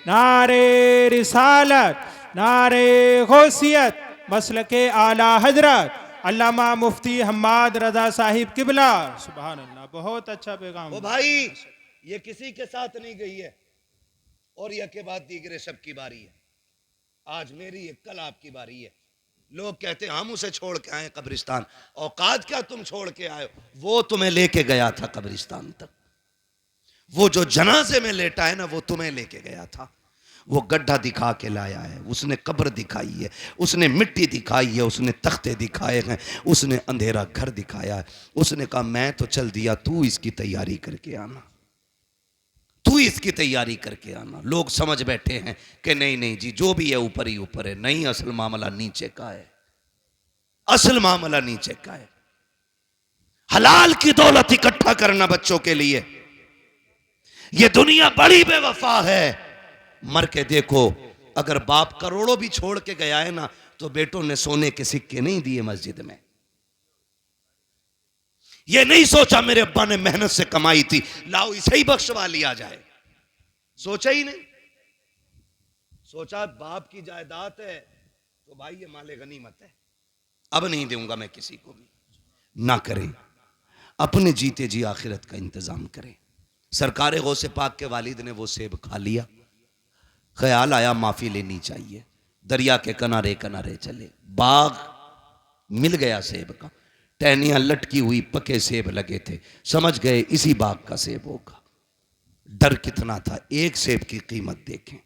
नारे रिसालत, नारे गौसियत, मसलके आला हजरत अल्लामा मुफ्ती हम्माद रजा साहिब किबला। सुभान अल्लाह, बहुत अच्छा पैगाम। ओ भाई, ये किसी के साथ नहीं गई है, और यह के बाद दीगरे सबकी बारी है। आज मेरी है, कल आपकी बारी है। लोग कहते हैं हम उसे छोड़ के आए कब्रिस्तान। औकात क्या तुम छोड़ के आए? वो तुम्हें लेके गया था कब्रिस्तान तक। वो जो जनाजे में लेटा है ना, वो तुम्हें लेके गया था। वो गड्ढा दिखा के लाया है, उसने कब्र दिखाई है, उसने मिट्टी दिखाई है, उसने तख्ते दिखाए हैं, उसने अंधेरा घर दिखाया है। उसने कहा, मैं तो चल दिया, तू इसकी तैयारी करके आना, तू इसकी तैयारी करके आना। लोग समझ बैठे हैं कि नहीं नहीं जी, जो भी है ऊपर ही ऊपर है। नहीं, असल मामला नीचे का है, असल मामला नीचे का है। हलाल की दौलत इकट्ठा करना बच्चों के लिए। ये दुनिया बड़ी बेवफा है। मर के देखो, अगर बाप करोड़ों भी छोड़ के गया है ना, तो बेटों ने सोने के सिक्के नहीं दिए मस्जिद में। ये नहीं सोचा मेरे अब्बा ने मेहनत से कमाई थी, लाओ इसे ही बख्शवा लिया जाए। सोचा ही नहीं। सोचा बाप की जायदाद है तो भाई ये माले गनीमत है, अब नहीं दूंगा मैं किसी को भी। ना करें, अपने जीते जी आखिरत का इंतजाम करें। सरकार गौसे पाक के वालिद ने वो सेब खा लिया, ख्याल आया माफी लेनी चाहिए। दरिया के किनारे किनारे चले, बाग मिल गया सेब का, टहनियां लटकी हुई पके सेब लगे थे, समझ गए इसी बाग का सेब होगा। डर कितना था। एक सेब की कीमत देखें,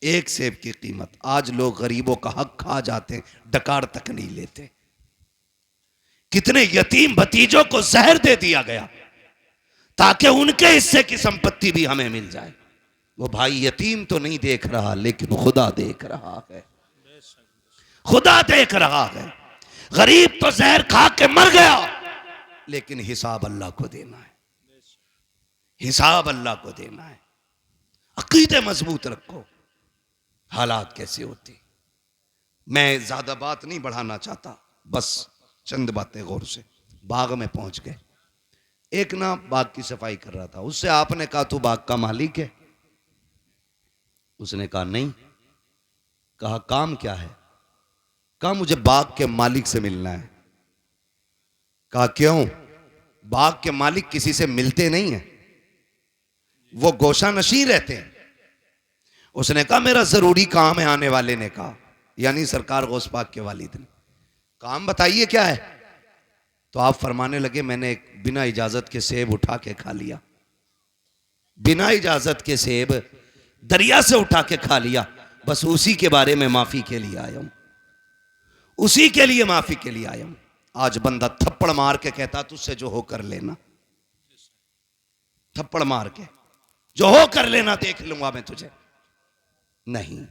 एक सेब की कीमत। आज लोग गरीबों का हक खा जाते हैं, डकार तक नहीं लेते। कितने यतीम भतीजों को जहर दे दिया गया ताकि उनके हिस्से की संपत्ति भी हमें मिल जाए। वो भाई यतीम तो नहीं देख रहा, लेकिन खुदा देख रहा है, खुदा देख रहा है। गरीब तो जहर खा के मर गया, लेकिन हिसाब अल्लाह को देना है, हिसाब अल्लाह को देना है। अकीदे मजबूत रखो। हालात कैसे होते, मैं ज्यादा बात नहीं बढ़ाना चाहता, बस चंद बातें गौर से। बाग में पहुंच गए, एक ना बाग की सफाई कर रहा था, उससे आपने कहा तू बाग का मालिक है? उसने कहा नहीं। कहा काम क्या है? कहा मुझे बाग के मालिक से मिलना है। कहा क्यों? बाग के मालिक किसी से मिलते नहीं है, वो गोशा नशीं रहते हैं। उसने कहा मेरा जरूरी काम है। आने वाले ने कहा, यानी सरकार गौस पाक के वालिद ने, काम बताइए क्या है? तो आप फरमाने लगे मैंने एक बिना इजाजत के सेब उठा के खा लिया, बिना इजाजत के सेब दरिया से उठा के खा लिया, बस उसी के बारे में माफी के लिए आया हूं, उसी के लिए माफी के लिए आया हूं। आज बंदा थप्पड़ मार के कहता तुझसे जो हो कर लेना, थप्पड़ मार के जो हो कर लेना, देख लूंगा मैं तुझे। नहीं,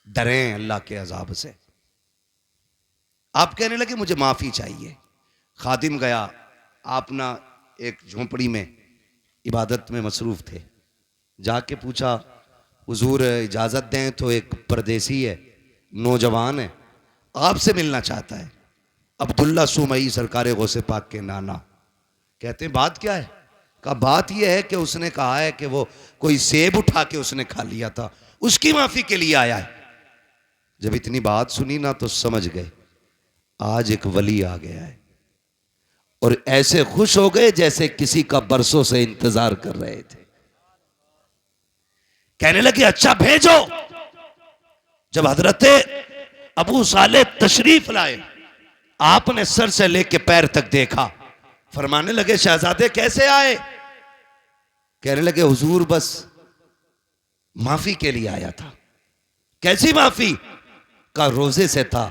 डरें अल्लाह के अजाब से। आप कहने लगे मुझे माफी चाहिए। खादिम गया, आप ना एक झोंपड़ी में इबादत में मसरूफ थे, जाके पूछा हुजूर इजाजत दें तो एक परदेसी है, नौजवान है, आपसे मिलना चाहता है। अब्दुल्ला सुमई सरकार गौसे पाक के नाना कहते हैं बात क्या है? कहा बात यह है कि उसने कहा है कि वो कोई सेब उठा के उसने खा लिया था, उसकी माफी के लिए आया है। जब इतनी बात सुनी ना तो समझ गए आज एक वली आ गया है, और ऐसे खुश हो गए जैसे किसी का बरसों से इंतजार कर रहे थे। कहने लगे अच्छा भेजो। जब हजरत अबू साले तशरीफ लाए, आपने सर से लेके पैर तक देखा, फरमाने लगे शहजादे कैसे आए? कहने लगे हुजूर बस माफी के लिए आया था। कैसी माफी? का रोजे से था,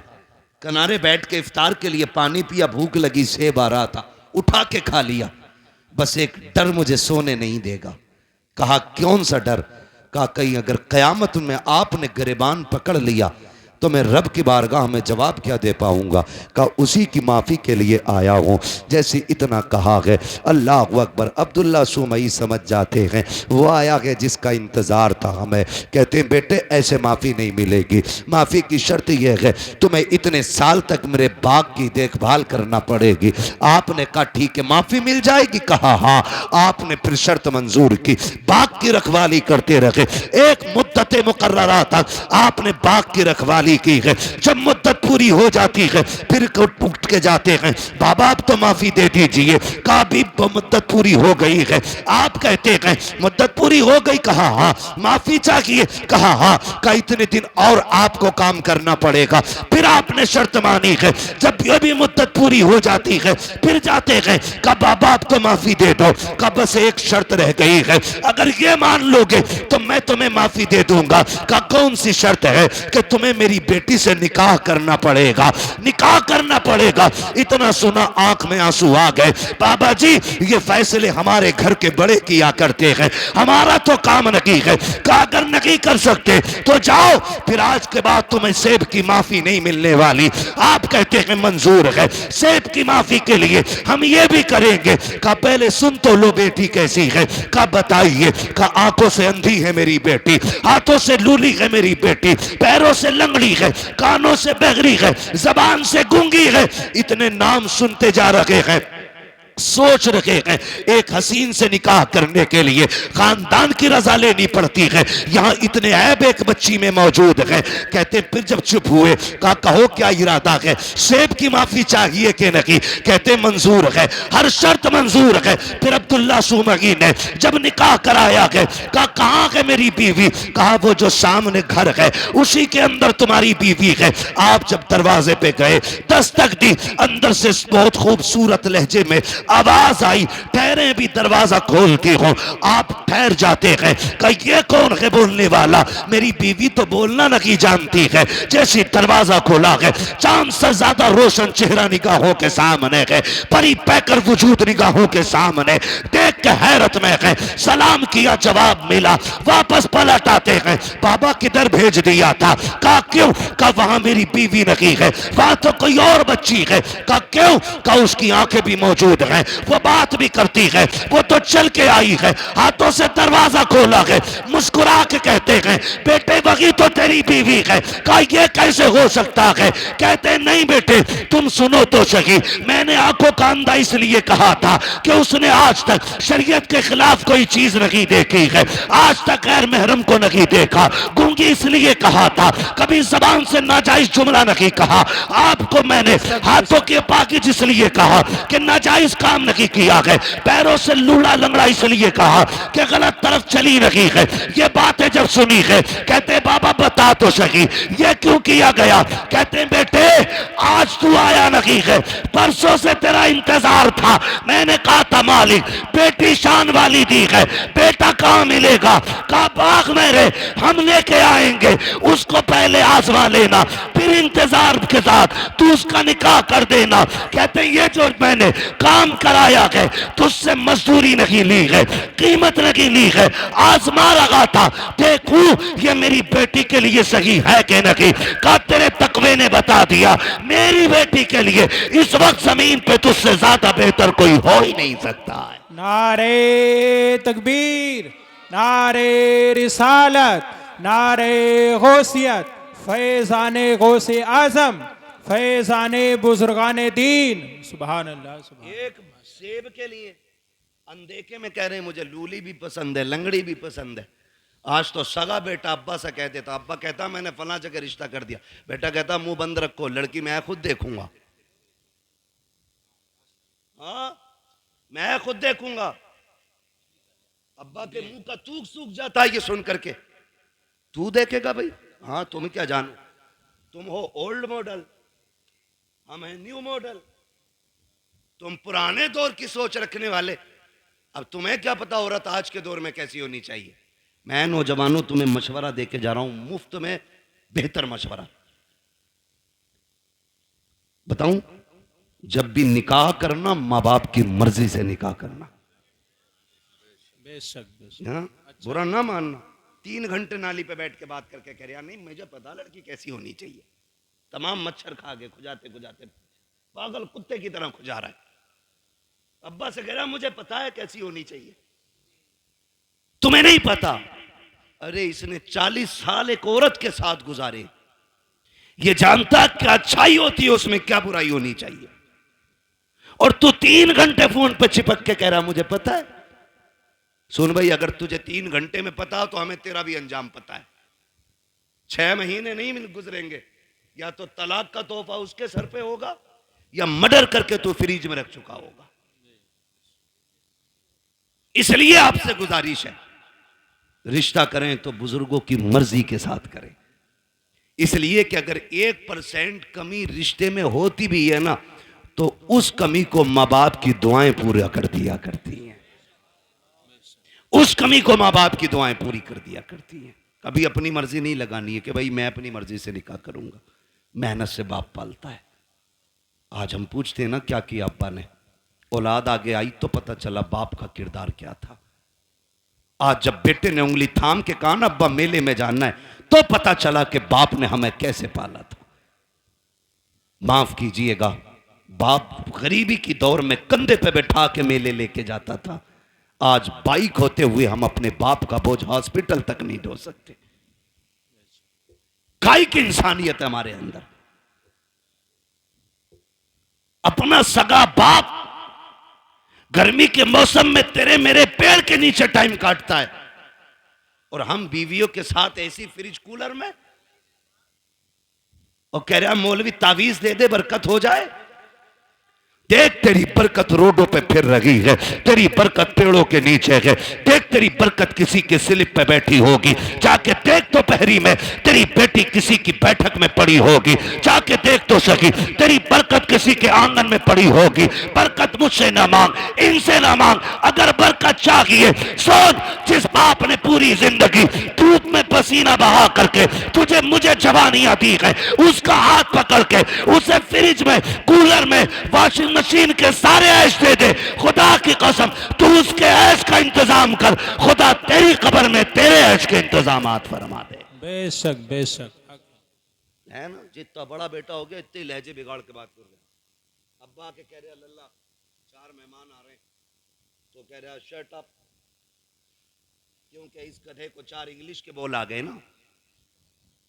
किनारे बैठ के इफ्तार के लिए पानी पिया, भूख लगी, सेब आ रहा था, उठा के खा लिया, बस एक डर मुझे सोने नहीं देगा। कहा कौन सा डर? कहा कहीं अगर कयामत में आपने गिरबान पकड़ लिया तो मैं रब की बारगाह में जवाब क्या दे पाऊंगा? कहा उसी की माफ़ी के लिए आया हूँ। जैसे इतना कहा है, अल्लाह अकबर, अब्दुल्ला सुमई समझ जाते हैं वो आया है जिसका इंतज़ार था हमें। कहते हैं बेटे ऐसे माफ़ी नहीं मिलेगी, माफ़ी की शर्त यह है तुम्हें इतने साल तक मेरे बाग की देखभाल करना पड़ेगी। आपने कहा ठीक है माफ़ी मिल जाएगी? कहा हाँ। आपने फिर शर्त मंजूर की, बाग की रखवाली करते रहे, एक मुद्दत मुकर्ररा तक आपने बाग की रखवाली की है। जब मुद्दत पूरी हो जाती है फिर उठ के जाते हैं बाबा अब तो माफी दे दीजिए। कहा भी मुद्दत पूरी हो गई है। आप कहते हैं मुद्दत पूरी हो गई? कहा हाँ। माफी चाहिए? कहा हाँ। कहा इतने दिन और आपको काम करना पड़ेगा। फिर आपने शर्त मानी है। जब ये भी मुद्दत पूरी हो जाती है फिर जाते हैं, कहा बाबा अब तो माफी दे दो। कहा बस एक शर्त रह गई है, अगर ये मान लोगे तो मैं तुम्हें माफी दे दूंगा। कहा कौन सी शर्त है? कि तुम्हें मेरी बेटी से निकाह करना पड़ेगा, निकाह करना पड़ेगा। इतना सुना आंख में आंसू आ गए। बाबा जी ये फैसले हमारे घर के बड़े किया करते हैं, हमारा तो काम नहीं है। कहा अगर नहीं कर सकते तो जाओ, फिर आज के बाद तुम्हें सेब की माफी नहीं मिलने वाली। आप कहते हैं मंजूर है, सेब की माफी के लिए हम ये भी करेंगे। कहा पहले सुन तो लो बेटी कैसी है। कहा बताइए। कहा आंखों से अंधी है मेरी बेटी, हाथों से लूली है मेरी बेटी, पैरों से लंगड़ी है, कानों से बहरी है, जबान से गूंगी है। इतने नाम सुनते जा रहे हैं, सोच रहे हैं एक हसीन से निकाह करने के लिए खानदान की रजा लेनी पड़ती है, यहाँ इतने ऐब एक बच्ची में मौजूद है। कहते फिर जब चुप हुए कहा कहो क्या इरादा है, सेब की माफी चाहिए कि नहीं? कहते मंजूर है, हर शर्त मंजूर है। फिर अब्दुल्ला सुमई ने जब निकाह कराया है कहा कहाँ है मेरी बीवी? कहा वो जो सामने घर है उसी के अंदर तुम्हारी बीवी है। आप जब दरवाजे पे गए दस्तक दी, अंदर से बहुत खूबसूरत लहजे में आवाज आई ठहरे भी दरवाजा खोलती हूँ, आप ठहर जाते हैं। कहा ये कौन है बोलने वाला? मेरी बीवी तो बोलना नहीं जानती है। जैसे दरवाजा खोला है, चांद से ज्यादा रोशन चेहरा निगाहों के सामने है, परी पैकर वजूद निगाहों के सामने, देख के हैरत में है। सलाम किया, जवाब मिला, वापस पलट आते हैं। बाबा किधर भेज दिया था? कहा क्यों? कहा वहां मेरी बीवी नहीं है, वहां तो कोई और बच्ची है। कहा क्यों? कहा उसकी आंखें भी मौजूद हैं, वो बात भी करती है, वो तो चल के आई है, हाथों से दरवाजा खोला है, मुस्कुरा के कहते हैं बेटे वही तो तेरी बीवी है। कहा ये कैसे हो सकता है? कहते नहीं बेटे तुम सुनो तो सही, मैंने आंखों का अंधा इसलिए कहा था कि उसने आज तक शरीयत के खिलाफ कोई चीज नहीं देखी है, आज तक गैर महरम को नहीं देखा। गूंगी इसलिए कहा था, कभी जबान से नाजायज जुमला नहीं कहा। आपको मैंने हाथों की पाकिज इसलिए कहा कि नाजायज काम नहीं किया है। पैरों से लूड़ा लंगड़ा इसलिए कहा कि गलत तरफ चली नहीं है। ये बातें जब सुनी है, कहते बाबा बता तो सही ये क्यों किया गया? कहते बेटे आज तू आया नहीं है, परसों से तेरा इंतजार था। मैंने कहा था मालिक बेटी शान वाली दी है, बेटा कहां मिलेगा? कहा बाग मेरे हम लेके आएंगे, उसको पहले आजमा लेना, फिर इंतजार के साथ तू उसका निकाह कर देना। कहते ये जो मैंने काम कराया है तुझसे मजदूरी नहीं ली है, कीमत नहीं ली है, आजमा लगा था देखूं ये मेरी बेटी के लिए सही है कि नहीं। कहा तेरे तकवे ने बता दिया मेरी बेटी के लिए इस वक्त जमीन पे तुझसे ज्यादा बेहतर कोई हो ही नहीं सकता है। नारे तकबीर, नारे रिसालत, नारे गौसियत, फैज़ाने गौसे आजम, फैज़ाने बुजुर्गाने दीन। सुभान अल्लाह, सुभान। एक सेब के लिए अनदेखे में कह रहे हैं मुझे लूली भी पसंद है, लंगड़ी भी पसंद है। आज तो सगा बेटा अब्बा से कह देता, अब्बा कहता मैंने फला जगह रिश्ता कर दिया, बेटा कहता मुंह बंद रखो, लड़की मैं खुद देखूंगा। हाँ मैं खुद देखूंगा। अब्बा के मुंह का तूक सूख जाता है ये सुन करके। तू देखेगा भाई? हाँ तुम क्या जानो, तुम हो ओल्ड मॉडल, हम हैं न्यू मॉडल, तुम पुराने दौर की सोच रखने वाले। अब तुम्हें क्या पता औरत आज के दौर में कैसी होनी चाहिए। मैं नौजवानों तुम्हें मशवरा देके जा रहा हूं, मुफ्त में बेहतर मशवरा। बताऊं, जब भी निकाह करना माँ बाप की मर्जी से निकाह करना, बेशक हाँ? बुरा ना मानना। 3 घंटे नाली पे बैठ के बात करके कह रहा नहीं मुझे पता लड़की कैसी होनी चाहिए, तमाम मच्छर खा के खुजाते खुजाते पागल कुत्ते की तरह खुजा रहा है। अब्बा से कह रहा मुझे पता है कैसी होनी चाहिए, तुम्हें नहीं पता। अरे इसने 40 साल एक औरत के साथ गुजारे, ये जानता क्या अच्छाई होती है उसमें, क्या बुराई होनी चाहिए। और तू 3 घंटे फोन पे चिपक के कह रहा मुझे पता है। सुन भाई, अगर तुझे 3 घंटे में पता हो तो हमें तेरा भी अंजाम पता है। 6 महीने नहीं गुजरेंगे, या तो तलाक का तोहफा उसके सर पे होगा या मर्डर करके तू फ्रिज में रख चुका होगा। इसलिए आपसे गुजारिश है, रिश्ता करें तो बुजुर्गों की मर्जी के साथ करें। इसलिए कि अगर 1% कमी रिश्ते में होती भी है ना, तो उस कमी को माँ बाप की दुआएं पूरा कर दिया करती हैं। उस कमी को माँ बाप की दुआएं पूरी कर दिया करती हैं। कभी अपनी मर्जी नहीं लगानी है कि भाई मैं अपनी मर्जी से निकाह करूंगा। मेहनत से बाप पालता है। आज हम पूछते हैं ना क्या किया अब्बा ने, औलाद आगे आई तो पता चला बाप का किरदार क्या था। आज जब बेटे ने उंगली थाम के कहा ना अब्बा मेले में जाना है, तो पता चला कि बाप ने हमें कैसे पाला था। माफ कीजिएगा, बाप गरीबी की दौर में कंधे पे बैठा के मेले लेके जाता था। आज बाइक होते हुए हम अपने बाप का बोझ हॉस्पिटल तक नहीं ढो सकते। काय की इंसानियत है हमारे अंदर। अपना सगा बाप गर्मी के मौसम में तेरे मेरे पेड़ के नीचे टाइम काटता है, और हम बीवियों के साथ ऐसी फ्रिज कूलर में, और कह रहा मौलवी तावीज दे दे बरकत हो जाए। देख तेरी बरकत रोडों पे फिर रही है, तेरी बरकत पेड़ों के नीचे है, देख तेरी बरकत किसी के स्लिप पे बैठी होगी, जाके देख तो पहरी में तेरी बेटी किसी की बैठक में पड़ी होगी, जाके देख तो सही तेरी बरकत किसी के आंगन में पड़ी होगी। बरकत मुझसे ना मांग, इनसे ना मांग, अगर बरकत चाहिए सोच जिस बाप ने पूरी जिंदगी धूप में पसीना बहा करके तुझे मुझे जवानियां दी है, उसका हाथ पकड़ के उसे फ्रिज में कूलर में वॉशिंग मशीन के सारे ऐश दे दे, खुदा की कसम तू उसके ऐश का इंतजाम कर, खुदा तेरी कब्र में तेरे ऐश के इंतजामात फरमा दे। बेशक बेशक है ना, जितना बड़ा बेटा हो गया इतने लहजे बिगाड़ के बात कर रहे। अब्बा के कह रहे अल्लाह 4 मेहमान आ रहे हैं, तो कह रहा शट अप, क्योंकि इस गधे को 4 इंग्लिश के बोल आ गए ना।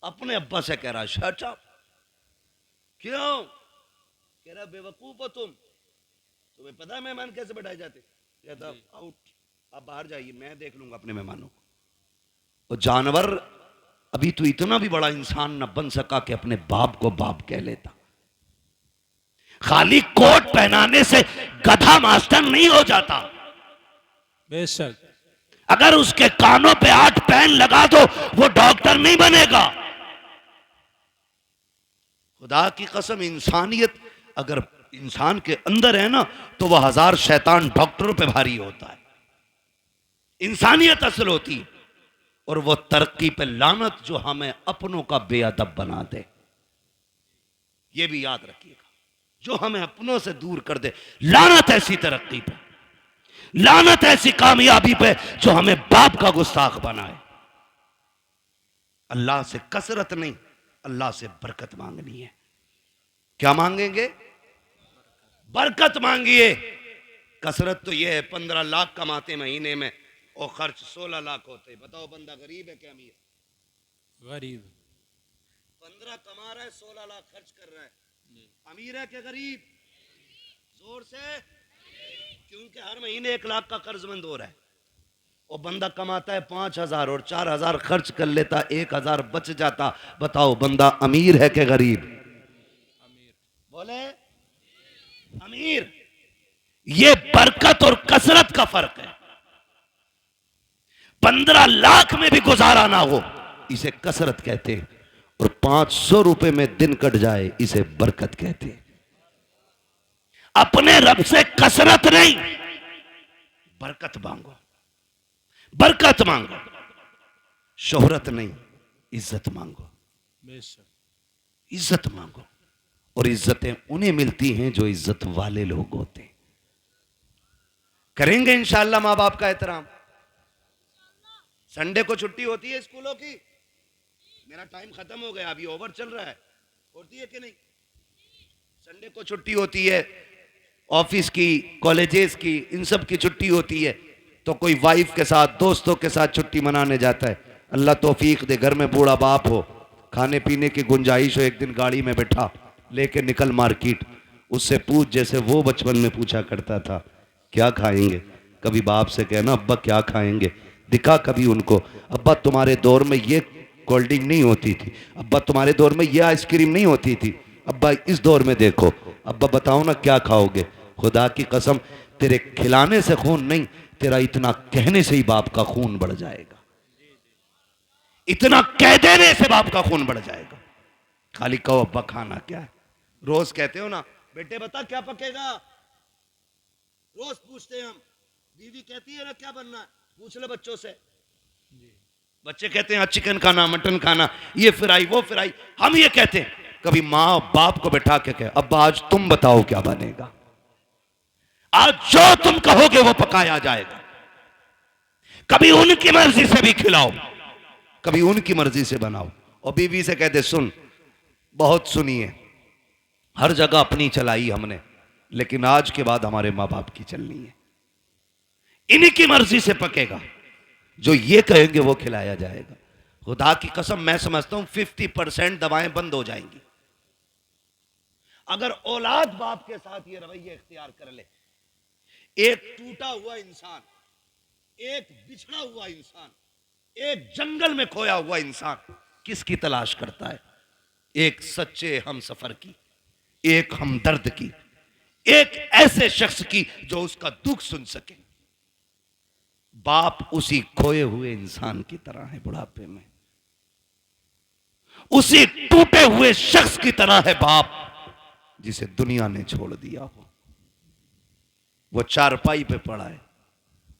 अपने अब्बा से कह रहा शट अप, क्यों? कह रहा बेवकूफ हो तुम, तुम्हें पता है मेहमान कैसे बैठाए जाते? कहता आउट, आप बाहर जाइए, मैं देख लूंगा अपने मेहमानों को। वो जानवर अभी तो इतना भी बड़ा इंसान न बन सका कि अपने बाप को बाप कह लेता। खाली कोट पहनाने से गधा मास्टर नहीं हो जाता। बेशक अगर उसके कानों पे 8 पेन लगा दो वो डॉक्टर नहीं बनेगा। खुदा की कसम, इंसानियत अगर इंसान के अंदर है ना तो वह 1000 शैतान डॉक्टरों पे भारी होता है। इंसानियत असल होती है, और वो तरक्की पे लानत जो हमें अपनों का बेअदब बना दे। ये भी याद रखिएगा, जो हमें अपनों से दूर कर दे, लानत ऐसी तरक्की पे, लानत ऐसी कामयाबी पे जो हमें बाप का गुस्ताख बनाए। अल्लाह से कसरत नहीं, अल्लाह से बरकत मांगनी है। क्या मांगेंगे? बरकत मांगिए। कसरत तो यह है 15 लाख कमाते महीने में और खर्च 16 लाख होते। बताओ बंदा गरीब है क्या अमीर? गरीब। 15 कमा रहा है, 16 लाख खर्च कर रहा है, अमीर है क्या गरीब? जोर से, क्योंकि हर महीने 1 लाख का कर्जमंद हो रहा है। और बंदा कमाता है 5000 और 4000 खर्च कर लेता, 1000 बच जाता। बताओ बंदा अमीर है क्या गरीब? अमीर। बोले अमीर। ये बरकत और कसरत का फर्क है। 15 लाख में भी गुजारा ना हो इसे कसरत कहते हैं, और 500 रुपए में दिन कट जाए इसे बरकत कहते हैं। अपने रब से कसरत नहीं, बरकत मांगो, बरकत मांगो। शोहरत नहीं, इज्जत मांगो। बेशक इज्जत मांगो, और इज्जतें उन्हें मिलती हैं जो इज्जत वाले लोग होते हैं। करेंगे इंशाअल्लाह माँ बाप का एहतराम। संडे को छुट्टी होती है स्कूलों की? मेरा टाइम खत्म हो गया, अभी ओवर चल रहा है, होती है कि नहीं? संडे को छुट्टी होती है, ऑफिस की, कॉलेजेस की, इन सब की छुट्टी होती है, तो कोई वाइफ के साथ, दोस्तों के साथ छुट्टी मनाने जाता है। अल्लाह तौफीक दे, घर में बूढ़ा बाप हो, खाने पीने की गुंजाइश हो, एक दिन गाड़ी में बैठा लेके निकल मार्केट, उससे पूछ जैसे वो बचपन में पूछा करता था क्या खाएंगे। कभी बाप से कहना अब्बा क्या खाएंगे, दिखा कभी उनको, अब्बा तुम्हारे दौर में ये कोल्ड ड्रिंक नहीं होती थी, अब्बा तुम्हारे दौर में ये आइसक्रीम नहीं होती थी, अब्बा इस दौर में देखो, अब्बा बताओ ना क्या खाओगे। खुदा की कसम, तेरे खिलाने से खून नहीं, तेरा इतना कहने से ही बाप का खून बढ़ जाएगा। इतना कह देने से बाप का खून बढ़ जाएगा। खाली कहो अब्बा खाना क्या है। रोज कहते हो ना बेटे बता क्या पकेगा, रोज पूछते हैं हम। बीवी कहती है ना क्या बनना है, पूछ ले बच्चों से। बच्चे कहते हैं चिकन खाना, मटन खाना, ये फ्राई वो फ्राई। हम ये कहते हैं, कभी माँ बाप को बैठा के कहे अब्बा आज तुम बताओ क्या बनेगा। आज जो तुम कहोगे वो पकाया जाएगा। कभी उनकी मर्जी से भी खिलाओ, कभी उनकी मर्जी से बनाओ। और बीवी से कहते सुन, बहुत सुनिए, हर जगह अपनी चलाई हमने, लेकिन आज के बाद हमारे माँ बाप की चलनी है। इनकी मर्जी से पकेगा, जो ये कहेंगे वो खिलाया जाएगा। खुदा की कसम मैं समझता हूं 50% दवाएं बंद हो जाएंगी अगर औलाद बाप के साथ ये रवैया इख्तियार कर ले। एक टूटा हुआ इंसान, एक बिछड़ा हुआ इंसान, एक जंगल में खोया हुआ इंसान किसकी तलाश करता है? एक सच्चे हम सफर की, एक हमदर्द की, एक ऐसे शख्स की जो उसका दुख सुन सके। बाप उसी खोए हुए इंसान की तरह है बुढ़ापे में, उसी टूटे हुए शख्स की तरह है बाप जिसे दुनिया ने छोड़ दिया हो। वो चारपाई पे पड़ा है,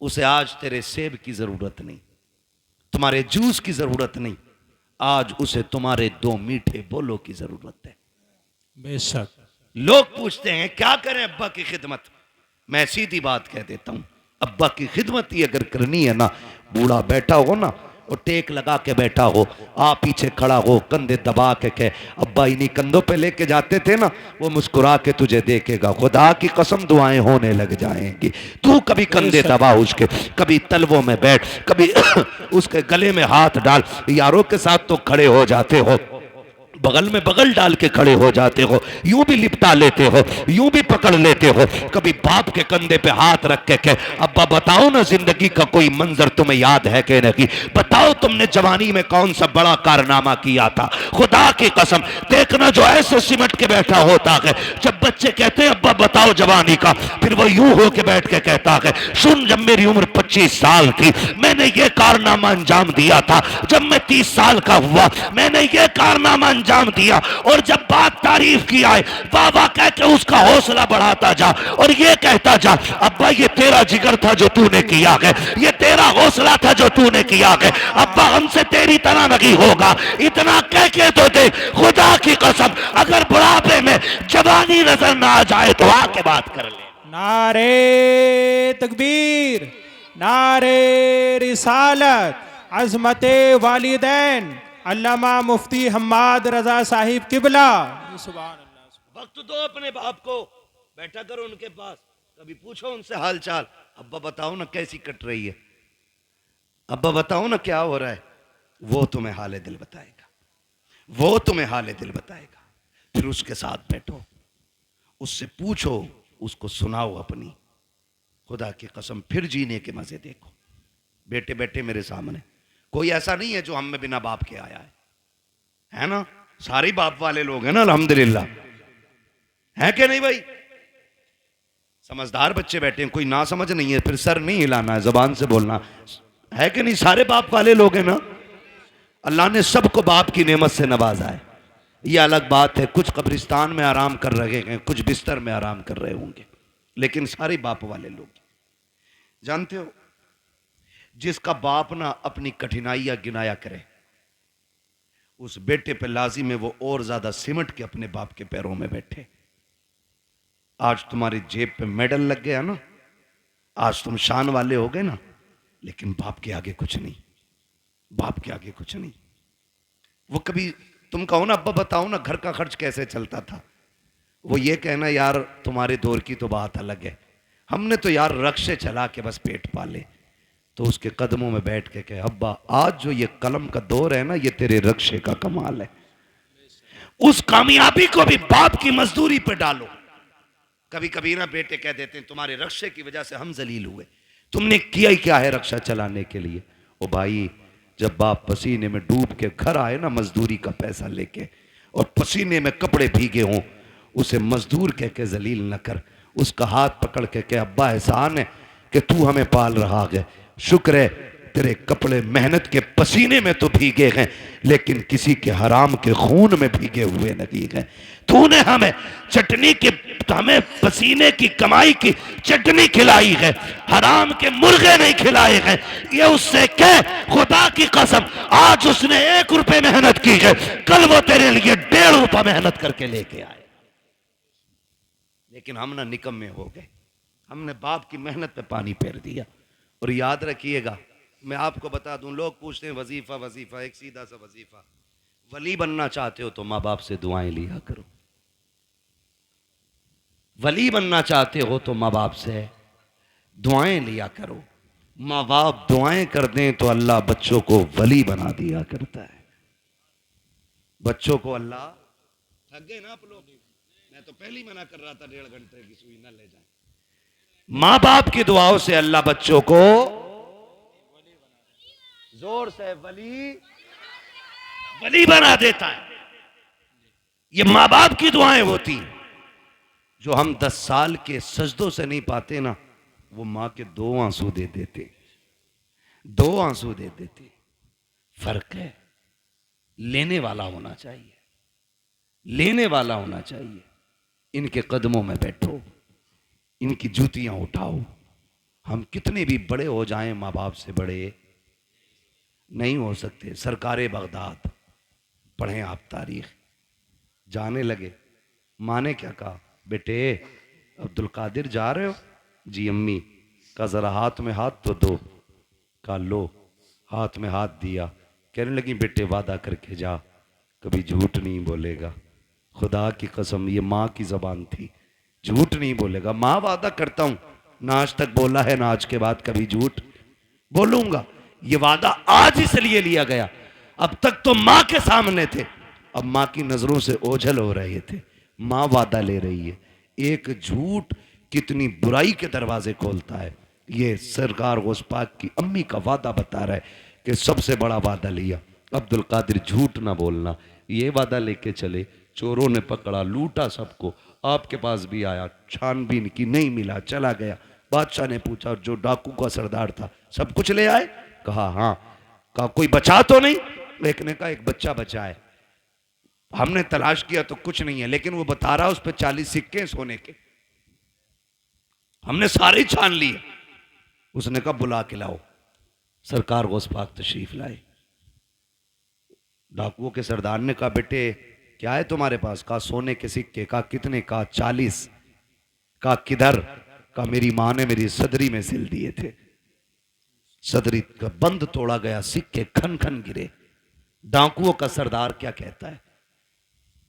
उसे आज तेरे सेब की जरूरत नहीं, तुम्हारे जूस की जरूरत नहीं, आज उसे तुम्हारे दो मीठे बोलों की जरूरत है। बेशक। लोग पूछते हैं क्या करें अब्बा की खिदमत, मैं सीधी बात कह देता हूं, अब्बा की खिदमत ही अगर करनी है ना, बूढ़ा बैठा हो ना और टेक लगा के बैठा हो, आप पीछे खड़ा हो, कंधे दबा के कहे अब्बा इन्हीं कंधों पे लेके जाते थे ना, वो मुस्कुरा के तुझे देखेगा, खुदा की कसम दुआएं होने लग जाएंगी। तू कभी कंधे दबा उसके, कभी तलवों में बैठ, कभी उसके गले में हाथ डाल, यारों के साथ तो खड़े हो जाते हो, बगल में बगल डाल के खड़े हो जाते हो, यूं भी लिपटा लेते हो, यूं भी पकड़ लेते हो, कभी बाप के कंधे पे हाथ रख के कहे अब्बा बताओ ना जिंदगी का कोई मंजर तुम्हें याद है कि नहीं, बताओ तुमने जवानी में कौन सा बड़ा कारनामा किया था। खुदा की कसम देखना जो ऐसे सिमट के बैठा होता है, जब बच्चे कहते हैं अब्बा बताओ जवानी का, फिर वो यूं होके बैठ के कहता है सुन जब मेरी उम्र 25 साल थी मैंने ये कारनामा अंजाम दिया था, जब मैं 30 साल का हुआ मैंने ये कारनामा अंजाम दिया, और जब बात तारीफ की आए वाह वाह कह के उसका हौसला बढ़ाता जा और ये कहता जा अब्बा ये तेरा जिगर था जो तूने किया है, ये तेरा हौसला था जो तूने किया है, अब्बा हमसे तेरी तरह नहीं होगा, इतना कह के तो दे। खुदा की कसम अगर बुढ़ापे में जवानी नजर ना आ जाए तो आके बात कर ले। नारे तकबीर, नारे रिसालत, अजमते वालिदैन अल्लामा मुफ्ती हम्माद रजा साहिब किबला। सुभान अल्लाह। वक्त दो अपने बाप को, बैठा करो उनके पास, कभी पूछो उनसे हाल चाल, अब्बा बताओ ना कैसी कट रही है, अब्बा बताओ ना क्या हो रहा है, वो तुम्हें हाले दिल बताएगा, वो तुम्हें हाले दिल बताएगा। फिर उसके साथ बैठो, उससे पूछो, उसको सुनाओ अपनी, खुदा की कसम फिर जीने के मजे देखो। बेटे बेटे मेरे सामने कोई ऐसा नहीं है जो हम में बिना बाप के आया है ना, सारे बाप वाले लोग हैं ना अल्हम्दुलिल्लाह, है कि नहीं भाई। समझदार बच्चे बैठे हैं, कोई ना समझ नहीं है, फिर सर नहीं हिलाना है, जबान से बोलना है कि नहीं, सारे बाप वाले लोग हैं ना। अल्लाह ने सबको बाप की नेमत से नवाजा है, ये अलग बात है, कुछ कब्रिस्तान में आराम कर रहे हैं, कुछ बिस्तर में आराम कर रहे होंगे, लेकिन सारे बाप वाले लोग। जानते हो जिसका बाप ना अपनी कठिनाइयां गिनाया करे, उस बेटे पे लाजिम है वो और ज्यादा सिमट के अपने बाप के पैरों में बैठे। आज तुम्हारी जेब पे मेडल लग गया ना, आज तुम शान वाले हो गए ना, लेकिन बाप के आगे कुछ नहीं, बाप के आगे कुछ नहीं। वो कभी तुम कहो ना अब्बा बताओ ना घर का खर्च कैसे चलता था, वो ये कहना यार तुम्हारे दौर की तो बात अलग है, हमने तो यार रक्शे चला के बस पेट पाले। तो उसके कदमों में बैठ के कहे अब्बा आज जो ये कलम का दौर है ना, ये तेरे रक्शे का कमाल है, उस कामयाबी को भी बाप की मजदूरी पे डालो। कभी कभी ना बेटे कह देते हैं तुम्हारे रक्शे की वजह से हम जलील हुए, तुमने किया ही क्या है रक्षा चलाने के लिए। ओ भाई जब बाप पसीने में डूब के घर आए ना मजदूरी का पैसा लेके, और पसीने में कपड़े भीगे हों, उसे मजदूर कह के जलील न कर, उसका हाथ पकड़ के कह अब्बा एहसान है कि तू हमें पाल रहा है, शुक्र है तेरे कपड़े मेहनत के पसीने में तो भीगे हैं, लेकिन किसी के हराम के खून में भीगे हुए नहीं हैं। तूने हमें चटनी के, हमें पसीने की कमाई की चटनी खिलाई है, हराम के मुर्गे नहीं खिलाए हैं। ये उससे कह खुदा की कसम आज उसने 1 रुपए मेहनत की है, कल वो तेरे लिए 1.5 रुपया मेहनत करके लेके आए। लेकिन हम ना निकम्मे हो गए, हमने बाप की मेहनत पे पानी फेर दिया। और याद रखिएगा मैं आपको बता दूं, लोग पूछते हैं वजीफा वजीफा, एक सीधा सा वजीफा, वली बनना चाहते हो तो माँ बाप से दुआएं लिया करो, वली बनना चाहते हो तो माँ बाप से दुआएं लिया करो। माँ बाप दुआएं कर दें तो अल्लाह बच्चों को वली बना दिया करता है। बच्चों को अल्लाह, थक गए ना आप लोग, मैं तो पहले ही मना कर रहा था 1.5 घंटे की सुई ना ले जाए। माँ बाप की दुआओं से अल्लाह बच्चों को जोर से वली बना देता है। ये माँ बाप की दुआएं होती हैं। जो हम 10 साल के सजदों से नहीं पाते ना, वो माँ के 2 आंसू दे देते, 2 आंसू दे देते। फर्क है। लेने वाला होना चाहिए, लेने वाला होना चाहिए। इनके कदमों में बैठो, इनकी जूतियां उठाओ। हम कितने भी बड़े हो जाएं, माँ बाप से बड़े नहीं हो सकते। सरकारे बगदाद पढ़ें आप तारीख। जाने लगे, माँ ने क्या कहा, बेटे अब्दुल कादिर जा रहे हो? जी अम्मी। का जरा हाथ में हाथ तो दो। का लो, हाथ में हाथ दिया। कहने लगी, बेटे वादा करके जा, कभी झूठ नहीं बोलेगा। खुदा की कसम, ये माँ की जबान थी, झूठ नहीं बोलेगा। माँ वादा करता हूं, ना आज तक बोला है, ना आज के बाद कभी झूठ बोलूंगा। ये वादा आज इसलिए लिया गया, अब तक तो माँ के सामने थे, अब माँ की नजरों से ओझल हो रहे थे। माँ वादा ले रही है। एक झूठ कितनी बुराई के दरवाजे खोलता है। ये सरकार गौस पाक की अम्मी का वादा बता रहा है कि सबसे बड़ा वादा लिया, अब्दुल कादिर झूठ ना बोलना। ये वादा लेके चले, चोरों ने पकड़ा, लूटा सबको। आपके पास भी आया, छानबीन की, नहीं मिला, चला गया। बादशाह ने पूछा, जो डाकू का सरदार था, सब कुछ ले आए? कहा हाँ। कहा कोई बचा तो नहीं? एक ने कहा एक बच्चा बचा है, हमने तलाश किया तो कुछ नहीं है, लेकिन वो बता रहा उस पर 40 सिक्के सोने के, हमने सारे छान लिए। उसने कहा बुला के लाओ। सरकार गौस पाक तशरीफ लाए। डाकुओं के सरदार ने कहा, बेटे क्या है तुम्हारे पास? कहा सोने के सिक्के। कहा कितने? कहा 40। कहा किधर? कहा मेरी मां ने मेरी सदरी में सिल दिए थे, सदरी का बंद तोड़ा गया, सिक्के खन खन गिरे। डाकुओं का सरदार क्या कहता है,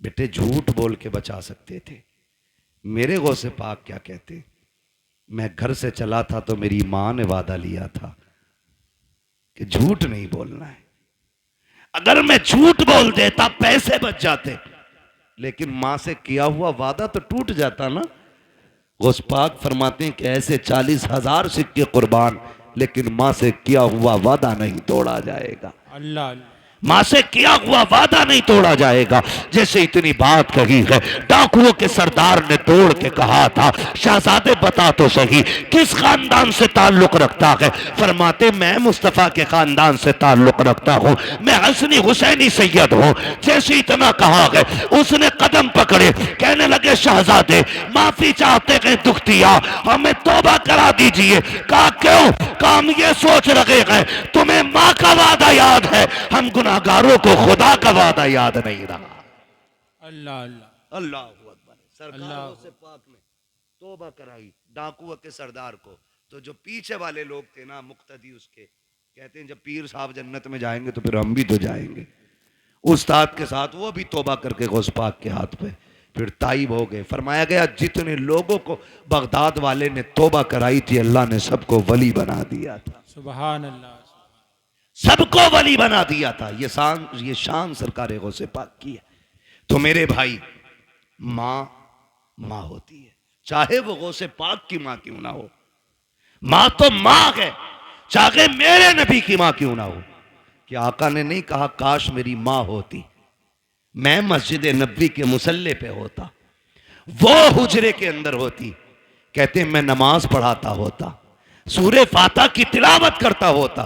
बेटे झूठ बोल के बचा सकते थे। मेरे गौसे पाक क्या कहते, मैं घर से चला था तो मेरी मां ने वादा लिया था कि झूठ नहीं बोलना है। अगर मैं झूठ बोल देता पैसे बच जाते, लेकिन मां से किया हुआ वादा तो टूट जाता ना। गौस पाक फरमाते हैं कि ऐसे 40,000 सिक्के कुर्बान, लेकिन मां से किया हुआ वादा नहीं तोड़ा जाएगा। अल्लाह, मां से किया हुआ वादा नहीं तोड़ा जाएगा। जैसे इतनी बात कही है, डाकुओं के सरदार ने तोड़ के कहा था, शहजादे बता तो सही किस खानदान से ताल्लुक रखता है? फरमाते मैं मुस्तफा के खानदान से ताल्लुक रखता हूं, मैं हसनी हुसैनी सैयद हूं। जैसे इतना कहा है, उसने कदम पकड़े, कहने लगे शहजादे माफी चाहते हैं, दुख दिया, हमें तौबा करा दीजिए। कहा क्यों? कहा हम ये सोच रहे हैं तुम्हें माँ का वादा याद है, हम गुनाहगारों को खुदा का वादा याद नहीं रहा। अल्लाह अल्लाह अल्लाह अकबर। सरकारों से पाक ने तौबा कराई डाकुओं के सरदार को। तो जो पीछे वाले लोग थे ना, मुक्तदी उसके, कहते हैं जब पीर साहब जन्नत में जाएंगे तो फिर हम भी तो जाएंगे। उस्ताद के साथ वो भी तौबा करके गौस पाक के हाथ पे फिर ताइब हो गए। फरमाया गया जितने लोगों को बगदाद वाले ने तौबा कराई थी, अल्लाह ने सबको वली बना दिया था। सुभान अल्लाह, सबको वली बना दिया था। ये शान सरकार गौसे पाक की है। तो मेरे भाई, माँ होती है, चाहे वो गौसे पाक की माँ क्यों ना हो। माँ तो माँ है, चाहे मेरे नबी की माँ क्यों ना हो। कि आका ने नहीं कहा काश मेरी माँ होती, मैं मस्जिद नबी के मुसल्ले पे होता, वो हुजरे के अंदर होती, कहते मैं नमाज पढ़ाता होता, सूरे फाता की तिलावत करता होता,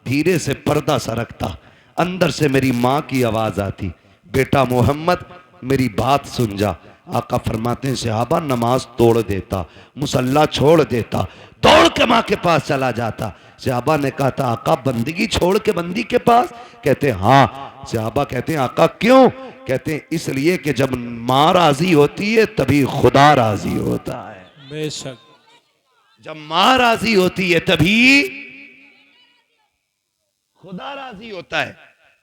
धीरे से पर्दा सरकता, अंदर से मेरी माँ की आवाज आती, बेटा मोहम्मद मेरी बात सुन जा। आका फरमाते हैं सहाबा नमाज तोड़ देता, मुसल्ला छोड़ देता, दौड़ के माँ के पास चला जाता। सहाबा ने कहा था आका बंदगी छोड़ के बंदी के पास? कहते हाँ। सहाबा कहते हैं आका क्यों? कहते हैं इसलिए कि जब माँ राजी होती है तभी खुदा राजी होता है। बेशक, जब माँ राजी होती है तभी खुदा राजी होता है।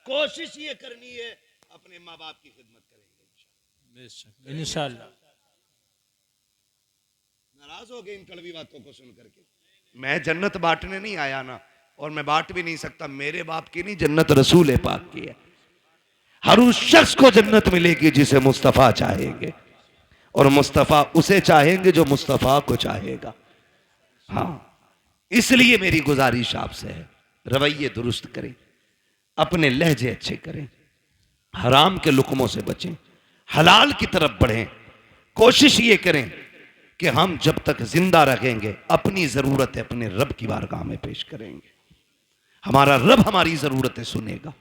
कोशिश ये करनी है अपने माँ बाप की खिदमत करेंगे बेशक इंशाअल्लाह। नाराज हो गए इन कड़वी बातों को सुन करके। मैं जन्नत बांटने नहीं आया ना, और मैं बांट भी नहीं सकता। मेरे बाप की नहीं, जन्नत रसूल पाक की है। हर उस शख्स को जन्नत मिलेगी जिसे मुस्तफा चाहेंगे, और मुस्तफा उसे चाहेंगे जो मुस्तफा को चाहेगा। हाँ, इसलिए मेरी गुजारिश आपसे है, रवैये दुरुस्त करें, अपने लहजे अच्छे करें, हराम के लुकमों से बचें, हलाल की तरफ बढ़ें। कोशिश ये करें कि हम जब तक जिंदा रहेंगे अपनी जरूरतें अपने रब की बारगाह में पेश करेंगे। हमारा रब हमारी जरूरतें सुनेगा।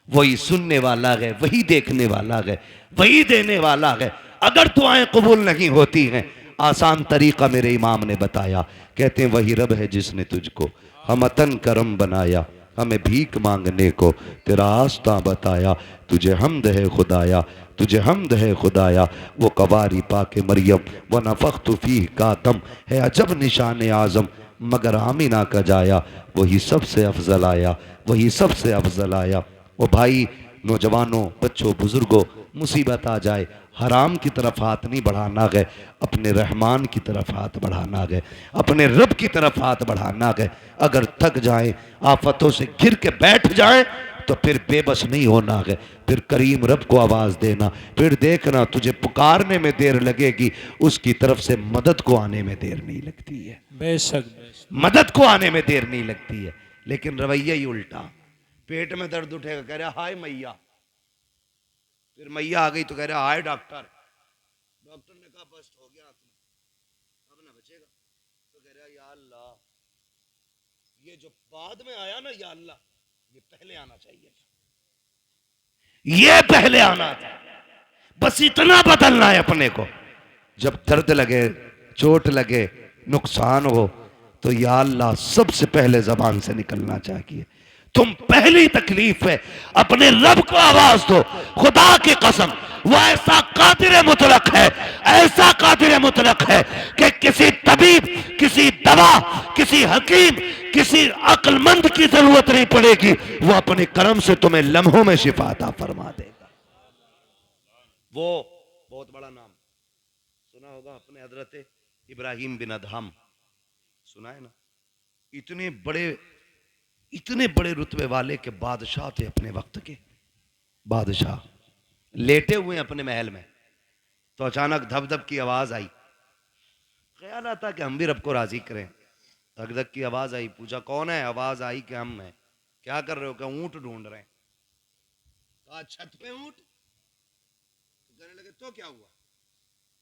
वही सुनने वाला है, वही देखने वाला है, वही देने वाला है। अगर दुआएं कबूल नहीं होती हैं, आसान तरीका मेरे इमाम ने बताया। कहते हैं वही रब है जिसने तुझको हमतन करम बनाया, हमें भीख मांगने को तेरा आस्था बताया। तुझे हमद है खुदाया, तुझे हमद है खुदाया। वो कवारी पाके मरियम व नफ़ख्तु फीह का दम है अजब निशान आज़म, मगर आमिना का जाया वही सबसे अफजल आया, वही सबसे अफजल आया। वो भाई, नौजवानों, बच्चों, बुजुर्गों, मुसीबत आ जाए हराम की तरफ हाथ नहीं बढ़ाना है, अपने रहमान की तरफ हाथ बढ़ाना है, अपने रब की तरफ हाथ बढ़ाना है। अगर थक जाए, आफतों से घिर के बैठ जाए, तो फिर बेबस नहीं होना है, फिर करीम रब को आवाज़ देना। फिर देखना तुझे पुकारने में देर लगेगी, उसकी तरफ से मदद को आने में देर नहीं लगती है। बेशक बेशक। मदद को आने में देर नहीं लगती है। लेकिन रवैया ही उल्टा। पेट में दर्द उठेगा, कह रहा हाय मैया, फिर मैया आ गई तो कह रहा हाय डॉक्टर। डॉक्टर ने कहा बस हो गया अब ना बचेगा। तो कह रहा या अल्लाह, ये जो बाद में आया ना, या अल्लाह, ये पहले आना चाहिए था, ये पहले आना था। बस इतना बदलना है अपने को। जब दर्द लगे, चोट लगे, नुकसान हो, तो या अल्लाह सबसे पहले जबान से निकलना चाहिए। तुम पहली तकलीफ है अपने रब को आवाज दो। खुदा की कसम, वो ऐसा कादिर मुतलक है, ऐसा कादिर मुतलक है कि किसी तबीब, किसी दवा, किसी हकीम, किसी अक्लमंद की जरूरत नहीं पड़ेगी। वो अपने करम से तुम्हें लम्हों में शिफा अता फरमा देगा। वो बहुत बड़ा नाम सुना होगा, अपने हजरत इब्राहिम बिन अदहम, सुना है ना? इतने बड़े रुतबे वाले के बादशाह थे, अपने वक्त के बादशाह। लेटे हुए अपने महल में, तो अचानक धब धब की आवाज आई। ख्याल आता कि हम भी रब को राजी करें। धक धक की आवाज आई, पूछा कौन है? आवाज आई कि हम हैं। क्या कर रहे हो? क्या ऊंट ढूंढ रहे हैं। कहा छत पे ऊंट। तो कहने लगे तो क्या हुआ?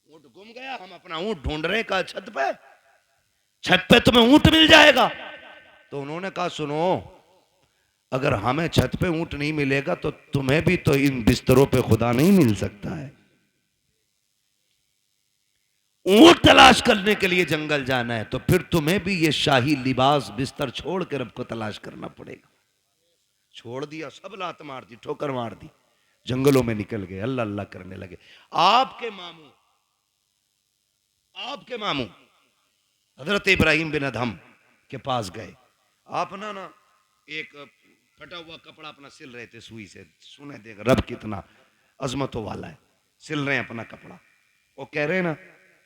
ऊंट गुम गया, हम अपना ऊंट ढूंढ रहे हैं। कहा छत पे तुम्हें ऊंट मिल जाएगा। तो उन्होंने कहा सुनो, अगर हमें छत पे ऊंट नहीं मिलेगा तो तुम्हें भी तो इन बिस्तरों पे खुदा नहीं मिल सकता है। ऊंट तलाश करने के लिए जंगल जाना है, तो फिर तुम्हें भी ये शाही लिबास बिस्तर छोड़ कर रब को तलाश करना पड़ेगा। छोड़ दिया, सब लात मार दी, ठोकर मार दी, जंगलों में निकल गए, अल्लाह अल्लाह करने लगे। आपके मामू हजरत इब्राहिम बिन अदहम के पास गए। आप ना एक फटा हुआ कपड़ा अपना सिल रहे थे सुई से। सुने देगा रब कितना अजमतों वाला है, सिल रहे हैं अपना कपड़ा। वो कह रहे हैं ना,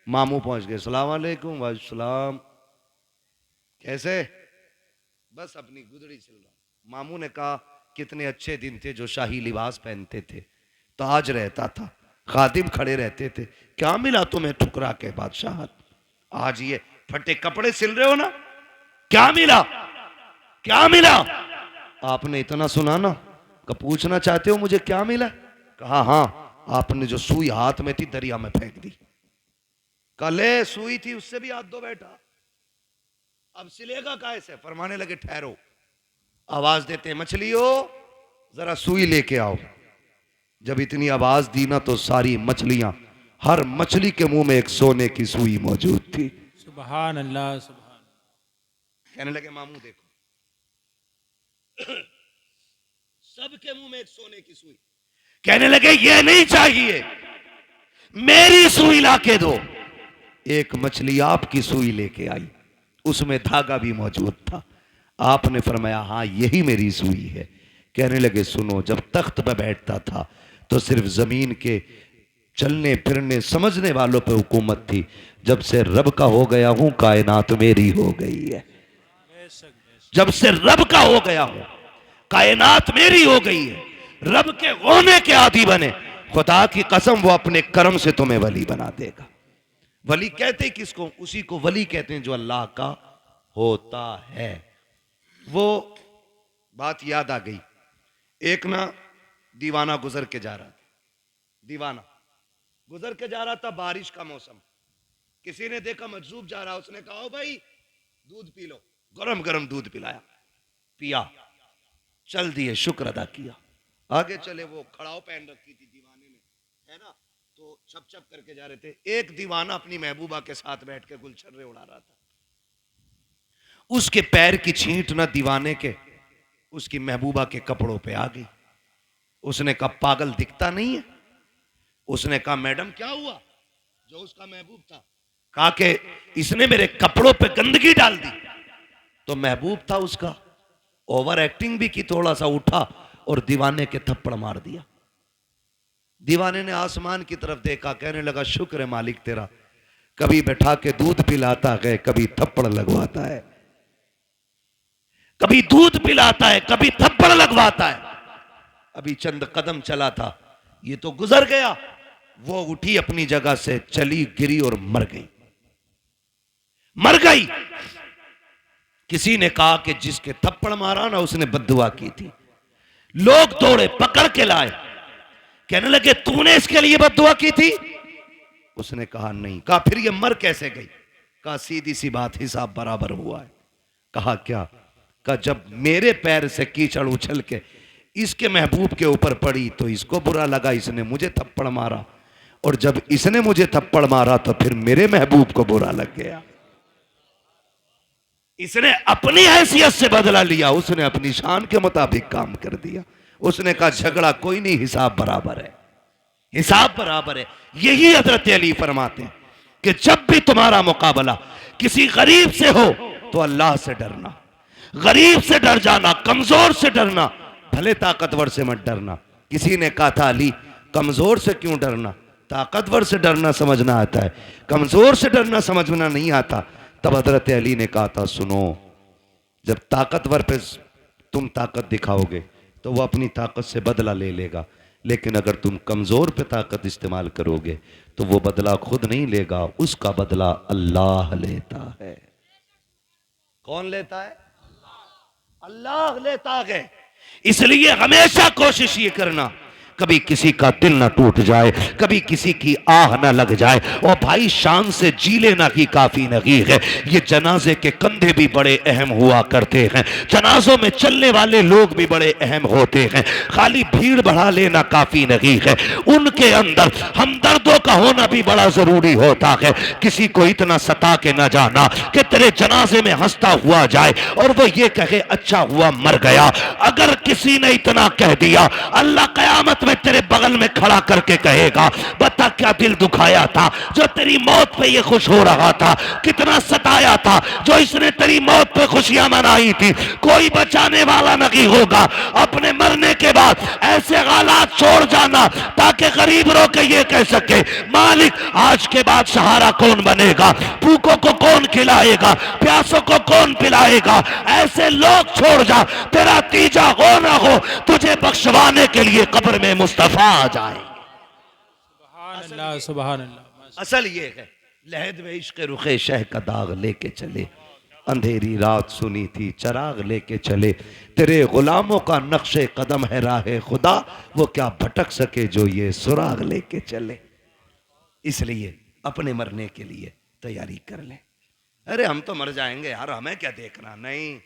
मामू पहुंच गए, सलाम वालेकुम। वालेकुम, कैसे? बस अपनी गुदड़ी सिल रहा। मामू ने कहा कितने अच्छे दिन थे जो शाही लिबास पहनते थे, ताज रहता था, खादिम खड़े रहते थे, क्या मिला तुम्हें ठुकरा के बादशाह? आज ये फटे कपड़े सिल रहे हो ना, क्या मिला? क्या मिला? आपने इतना सुना ना, कि पूछना चाहते हो मुझे क्या मिला? कहा हाँ, आपने जो सुई हाथ में थी दरिया में फेंक दी। कले सुई थी, उससे भी हाथ धो बैठा, अब सिलेगा कैसे? फरमाने लगे ठहरो, आवाज देते मछलियों जरा सुई लेके आओ। जब इतनी आवाज दी ना, तो सारी मछलियां, हर मछली के मुंह में एक सोने की सुई मौजूद थी। सुभान अल्लाह, सुभान। कहने लगे मामू देखो, सबके मुंह में एक सोने की सुई। कहने लगे ये नहीं चाहिए, मेरी सुई लाके दो। एक मछली आपकी सुई लेके आई, उसमें धागा भी मौजूद था। आपने फरमाया हाँ यही मेरी सुई है। कहने लगे सुनो, जब तख्त पर बैठता था तो सिर्फ जमीन के चलने फिरने समझने वालों पे हुकूमत थी। जब से रब का हो गया हूं, कायनात मेरी हो गई है। जब से रब का हो गया हूं, कायनात मेरी हो गई है। रब के होने के आदी बने, खुदा की कसम वो अपने कर्म से तुम्हें वली बना देगा। वली कहते किसको? उसी को वली कहते हैं जो अल्लाह का होता है। वो बात याद आ गई, एक ना दीवाना गुजर के जा रहा था। दीवाना गुजर के जा रहा था, बारिश का मौसम, किसी ने देखा मजजूब जा रहा, उसने कहा, ओ भाई दूध पी लो। गरम गरम दूध पिलाया, पिया, चल दिए, शुक्र अदा किया, आगे चले। वो खड़ाव पहन रखी थी दीवाने ने, है ना, तो छप छप करके जा रहे थे। एक दीवाना अपनी महबूबा के साथ बैठ के गुलछर्रे उड़ा रहा था। उसके पैर की छींट ना दीवाने के, उसकी महबूबा के कपड़ों पे आ गई। उसने कहा, पागल दिखता नहीं है? उसने कहा, मैडम क्या हुआ? जो उसका महबूब था, कहा कि इसने मेरे कपड़ों पे गंदगी डाल दी। तो महबूब था उसका, ओवर एक्टिंग भी की, थोड़ा सा उठा और दीवाने के थप्पड़ मार दिया। दीवाने ने आसमान की तरफ देखा, कहने लगा, शुक्र है मालिक तेरा, कभी बैठा के दूध पिलाता है, कभी थप्पड़ लगवाता है, कभी दूध पिलाता है, कभी थप्पड़ लगवाता है। अभी चंद कदम चला था, ये तो गुजर गया। वो उठी अपनी जगह से, चली, गिरी और मर गई, मर गई। किसी ने कहा कि जिसके थप्पड़ मारा ना, उसने बद्दुआ की थी। लोग दौड़े, पकड़ के लाए, कहने लगे, तूने इसके लिए बद्दुआ की थी? उसने कहा नहीं। कहा, फिर ये मर कैसे गई? कहा, सीधी सी बात, हिसाब बराबर हुआ है। कहा, क्या? कहा, जब मेरे पैर से कीचड़ उछल के इसके महबूब के ऊपर पड़ी तो इसको बुरा लगा, इसने मुझे थप्पड़ मारा, और जब इसने मुझे थप्पड़ मारा तो फिर मेरे महबूब को बुरा लग गया। इसने अपनी हैसियत से बदला लिया, उसने अपनी शान के मुताबिक काम कर दिया। उसने कहा, झगड़ा कोई नहीं, हिसाब बराबर है, हिसाब बराबर है। यही हजरत अली फरमाते हैं कि जब भी तुम्हारा मुकाबला किसी गरीब से हो तो अल्लाह से डरना, गरीब से डर जाना, कमजोर से डरना, भले ताकतवर से मत डरना। किसी ने कहा था, अली कमजोर से क्यों डरना? ताकतवर से डरना समझना आता है, कमजोर से डरना समझना नहीं आता। तब हजरत अली ने कहा था, सुनो, जब ताकतवर पे तुम ताकत दिखाओगे तो वो अपनी ताकत से बदला ले लेगा, लेकिन अगर तुम कमजोर पे ताकत इस्तेमाल करोगे तो वो बदला खुद नहीं लेगा, उसका बदला अल्लाह लेता है। कौन लेता है? अल्लाह लेता है। इसलिए हमेशा कोशिश ये करना, कभी किसी का दिल ना टूट जाए, कभी किसी की आह ना लग जाए। और भाई, शान से जी लेना ही काफी नहीं है। ये जनाजे के कंधे भी बड़े अहम हुआ करते हैं, जनाजों में चलने वाले लोग भी बड़े अहम होते हैं। खाली भीड़ बढ़ा लेना काफी नहीं है, उनके अंदर हमदर्दों का होना भी बड़ा जरूरी होता है। किसी को इतना सता के ना जाना कि तेरे जनाजे में हंसता हुआ जाए और वो ये कहे, अच्छा हुआ मर गया। अगर किसी ने इतना कह दिया, अल्लाह कयामत में तेरे बगल में खड़ा करके कहेगा, बता क्या दिल दुखाया था जो तेरी मौत पे ये खुश हो रहा था, कितना सताया था जो इसने तेरी मौत पे खुशियां मनाई थी। कोई बचाने वाला नहीं होगा। अपने मरने के बाद ऐसे हालात छोड़ जाना ताकि गरीब रो के ये कह सके, मालिक आज के बाद सहारा कौन बनेगा, भूखों को कौन खिलाएगा, प्यासों को कौन पिलाएगा। ऐसे लोग छोड़ जा, तेरा तीजा हो ना हो, तुझे बख्शवाने के लिए कब्र में मुस्तफा आ जाए। सुभान अल्लाह, सुभान अल्लाह। असल ये है, लहद में इश्क रुखे शह का दाग लेके चले, अंधेरी रात सुनी थी चराग लेके चले। तेरे गुलामों का नक्शे कदम है राहे खुदा, वो क्या भटक सके जो ये सुराग लेके चले। इसलिए अपने मरने के लिए तैयारी कर ले। अरे हम तो मर जाएंगे यार, हमें क्या देखना। नहीं,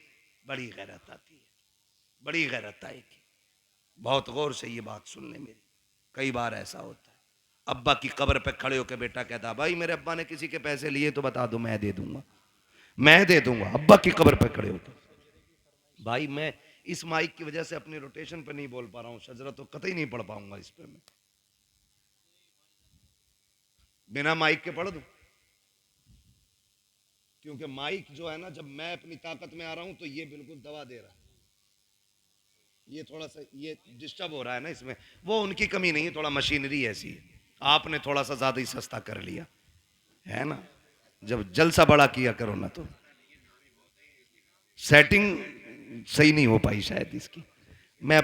बड़ी गैरत आती है, बड़ी गैरत आएगी। बहुत गौर से ये बात सुन ले मेरी। कई बार ऐसा होता है, अब्बा की कब्र पे खड़े होकर बेटा कहता, भाई मेरे अब्बा ने किसी के पैसे लिए तो बता दो, मैं दे दूंगा, मैं दे दूंगा। अब्बा की कब्र पे खड़े होकर। भाई मैं इस माइक की वजह से अपनी रोटेशन पे नहीं बोल पा रहा हूं, शजरा तो कतई नहीं पढ़ पाऊंगा इस पे। मैं बिना माइक के पढ़ दूं, क्योंकि माइक जो है ना, जब मैं अपनी ताकत में आ रहा हूं तो ये बिल्कुल दबा दे रहा है। ये थोड़ा सा ये डिस्टर्ब हो रहा है ना इसमें। वो उनकी कमी नहीं है, थोड़ा मशीनरी ऐसी है, आपने थोड़ा सा ज्यादा ही सस्ता कर लिया है ना। जब जलसा बड़ा किया करो ना तो सेटिंग सही नहीं हो पाई शायद इसकी। मैं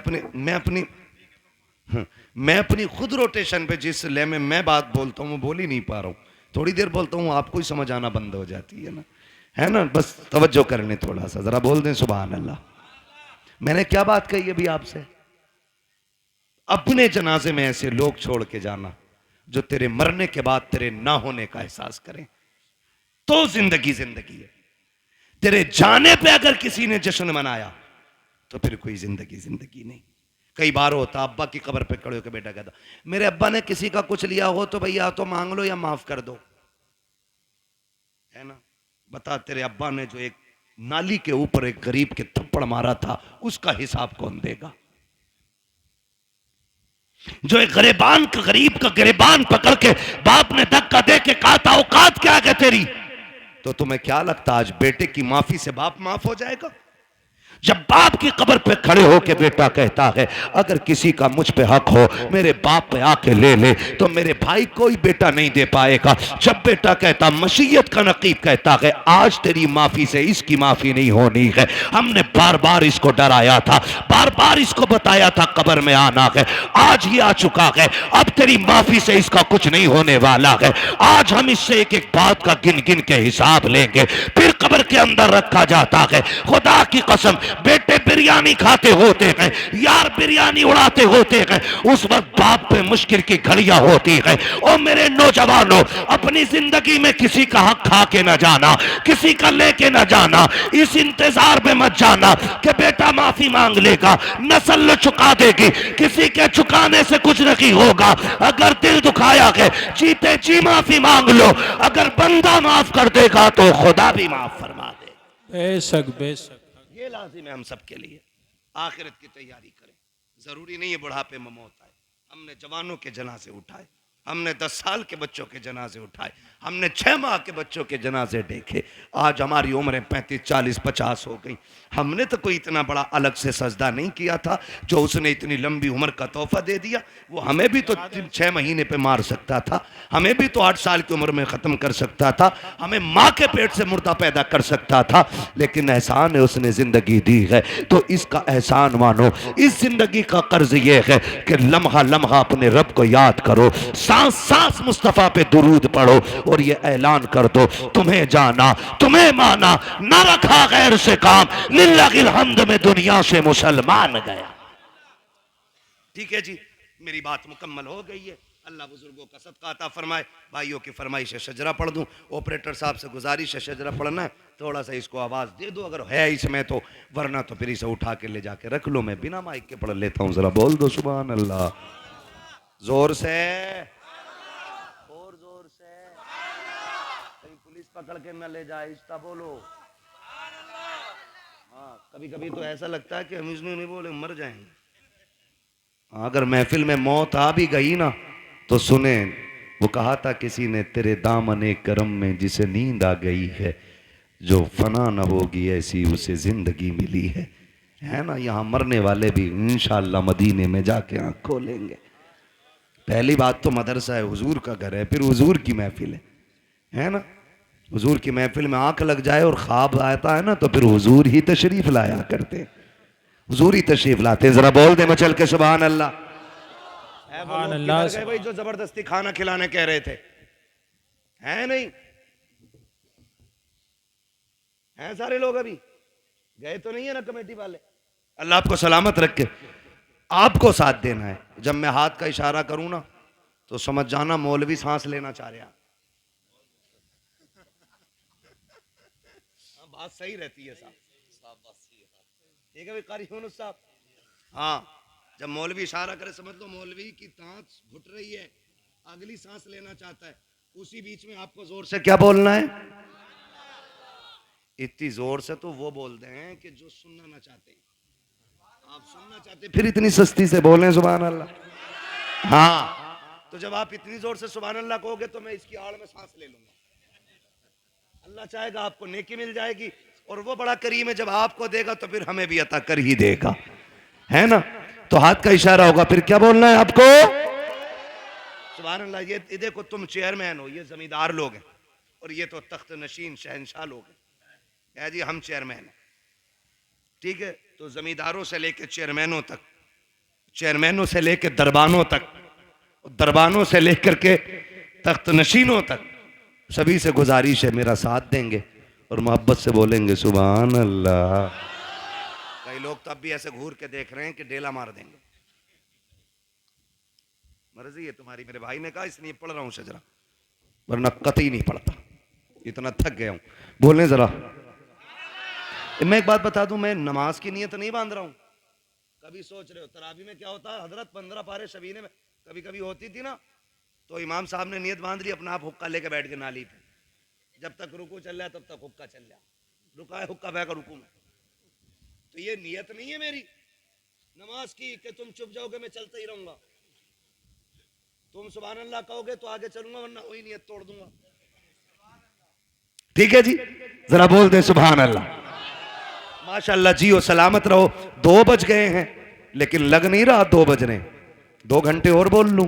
अपनी खुद रोटेशन पे जिस ले में मैं बात बोलता हूँ वो बोल ही नहीं पा रहा हूँ। थोड़ी देर बोलता हूँ आपको ही समझ आना बंद हो जाती है ना। बस तवज्जो करने थोड़ा सा, जरा बोल दें सुभान अल्लाह। मैंने क्या बात कही अभी आपसे? अपने जनाजे में ऐसे लोग छोड़ के जाना, जो तेरे मरने के बाद तेरे ना होने का एहसास करें, तो जिंदगी जिंदगी है। तेरे जाने पे अगर किसी ने जश्न मनाया तो फिर कोई जिंदगी जिंदगी नहीं। कई बार होता अब्बा की कब्र पे खड़े होकर बेटा कहता, मेरे अब्बा ने किसी का कुछ लिया हो तो भैया तो मांग लो या माफ कर दो, है ना। बता, तेरे अब्बा ने जो एक नाली के ऊपर एक गरीब के थप्पड़ मारा था, उसका हिसाब कौन देगा? जो एक गरीबान का गरीब का गिरबान पकड़ के बाप ने धक्का दे के कहा था औकात क्या है तेरी, तो तुम्हें क्या लगता आज बेटे की माफी से बाप माफ हो जाएगा? जब बाप की कब्र पे खड़े होके बेटा कहता है अगर किसी का मुझ पे हक हो मेरे बाप पे आके ले ले, तो मेरे भाई कोई बेटा नहीं दे पाएगा। जब बेटा कहता, मशीयत का नकीब कहता है आज तेरी माफी से इसकी माफी नहीं होनी है, हमने बार बार इसको डराया था, बार बार इसको बताया था कब्र में आना है, आज ही आ चुका है, अब तेरी माफी से इसका कुछ नहीं होने वाला है। आज हम इससे एक एक बात का गिन गिन के हिसाब लेंगे, फिर कब्र के अंदर रखा जाता है। खुदा की कसम, बेटे बिरयानी खाते होते हैं, यार बिरयानी उड़ाते होते हैं, उस वक्त बाप पे मुश्किल की घड़ियां होती है। और मेरे नौजवानों, अपनी जिंदगी में किसी का हक खा के ना जाना, किसी का लेके ना जाना, इस इंतजार में मत जाना कि बेटा माफी मांग लेगा, नस्ल चुका देगी, किसी के चुकाने से कुछ नहीं होगा। अगर दिल दुखाया है जीते जी माफी मांग लो, अगर बंदा माफ कर देगा तो खुदा भी माफ फरमा दे। बेशक बेशक, ये लाजिम है हम सबके लिए। आखिरत की तैयारी करें, जरूरी नहीं है बुढ़ापे में मौत आए। हमने जवानों के जनाजे उठाए, हमने 10 साल के बच्चों के जनाजे उठाए, हमने 6 माह के बच्चों के जनाजे देखे। आज हमारी उम्रें 35, 40, 50 हो गई। हमने तो कोई इतना बड़ा अलग से सजदा नहीं किया था, जो उसने इतनी लंबी उम्र का तोहफा दे दिया। वो हमें भी तो 6 महीने पे मार सकता था, हमें भी तो 8 साल की उम्र में ख़त्म कर सकता था, हमें माँ के पेट से मुर्दा पैदा कर सकता था, लेकिन एहसान है उसने ज़िंदगी दी है, तो इसका एहसान मानो। इस ज़िंदगी का कर्ज ये है कि लम्हा लम्हा अपने रब को याद करो, सांस सांस मुस्तफ़ा पे दुरूद पढ़ो, और ये ऐलान कर दो तुम्हें जाना तुम्हें माना, न रखा गैर से काम, लिल्लाहिल हम्द में दुनिया से मुसलमान गया। ठीक है जी, मेरी बात मुकम्मल हो गई है। अल्लाह बुजुर्गों का सदका अता फरमाए। भाइयों की फरमाइश है शजरा पढ़ दूं, ऑपरेटर साहब से गुजारिश है शजरा पढ़ना है, थोड़ा सा इसको आवाज़ दे दो अगर है इसमें तो, वरना तो फिर इसे उठा के ले जाके रख लो, मैं बिना माइक के पढ़ लेता हूँ। जरा बोल दो सुभान अल्लाह, जोर से और जोर से, कहीं पुलिस पकड़ के न ले जाए, इसका बोलो। हाँ, कभी कभी तो ऐसा लगता है कि हम इसमें नहीं बोले मर जाएंगे। अगर महफिल में मौत आ भी गई ना तो सुने, वो कहा था किसी ने, तेरे दामने करम में जिसे नींद आ गई है, जो फना न होगी ऐसी उसे जिंदगी मिली है ना। यहाँ मरने वाले भी इंशाअल्लाह मदीने में जाके आँख खोलेंगे। पहली बात तो मदरसा है, हुजूर का घर है, फिर हुजूर की महफिल है ना। हुजूर की महफिल में आँख लग जाए और ख्वाब आता है ना, तो फिर हुजूर ही तशरीफ लाया करते, हुजूर ही तशरीफ लाते। जरा बोल दे मचल के सुभान अल्लाह। भाई जो जबरदस्ती खाना खिलाने कह रहे थे, हैं नहीं हैं सारे लोग, अभी गए तो नहीं है ना कमेटी वाले। अल्लाह आपको सलामत रख के, आपको साथ देना है। जब मैं हाथ का इशारा करूं ना तो समझ जाना मौलवी सांस लेना चाह रहे हैं। बात सही रहती है साहब, ठीक है भाई कारी यूनुस साहब। हाँ, जब मौलवी इशारा करे समझ लो मौलवी की सांस घुट रही है, अगली सांस लेना चाहता है, उसी बीच में आपको जोर से क्या बोलना है। इतनी जोर से तो वो बोलते हैं कि जो सुनना ना चाहते, आप सुनना चाहते फिर इतनी सस्ती से बोलें सुभान अल्लाह। हाँ, तो जब आप इतनी जोर से सुभान अल्लाह कहोगे तो मैं इसकी आड़ में सांस ले लूंगा। अल्लाह चाहेगा आपको नेकी मिल जाएगी, और वो बड़ा करीम है, जब आपको देगा तो फिर हमें भी अता कर ही देगा, है ना। तो हाथ का इशारा होगा, फिर क्या बोलना है आपको सुभान अल्लाह। ये देखो तुम चेयरमैन हो, ये जमींदार लोग हैं, और ये तो तख्त नशीन शहनशाह लोग हैं। जी हम चेयरमैन हैं, ठीक है। तो जमींदारों से लेकर चेयरमैनों तक, चेयरमैनों से लेकर दरबानों तक, दरबानों से लेकर के तख्त नशीनों तक, सभी से गुजारिश है मेरा साथ देंगे और मोहब्बत से बोलेंगे सुभान अल्लाह। कई लोग तो अब भी ऐसे घूर के देख रहे हैं कि डेला मार देंगे। मर्जी है तुम्हारी। मेरे भाई ने कहा इसलिए पढ़ रहा हूँ शजरा, वरना कतई नहीं पढ़ता, इतना थक गया हूँ। बोलने जरा। मैं एक बात बता दूं, मैं नमाज की नीयत नहीं बांध रहा हूँ। कभी सोच रहे हो तरावी में क्या होता है हजरत, 15 पारे शबीने में कभी कभी होती थी ना, तो इमाम साहब ने नीयत बांध ली, अपना आप हुक्का लेके बैठ के नाली पे, जब तक रुकू चल रहा तब तक हुक्का चल रहा, रुका है हुक्का बह कर रुकू में। तो ये नीयत नहीं है मेरी नमाज की कि तुम चुप जाओगे मैं चलता ही रहूंगा। तुम सुभान अल्लाह कहोगे तो आगे चलूंगा, वरना वही नीयत तोड़ दूंगा। ठीक है जी, जरा बोल दे सुभान अल्लाह। माशाअल्लाह, जियो सलामत रहो। 2 बज गए हैं लेकिन लग नहीं रहा 2 बजने। 2 घंटे और बोल लूं,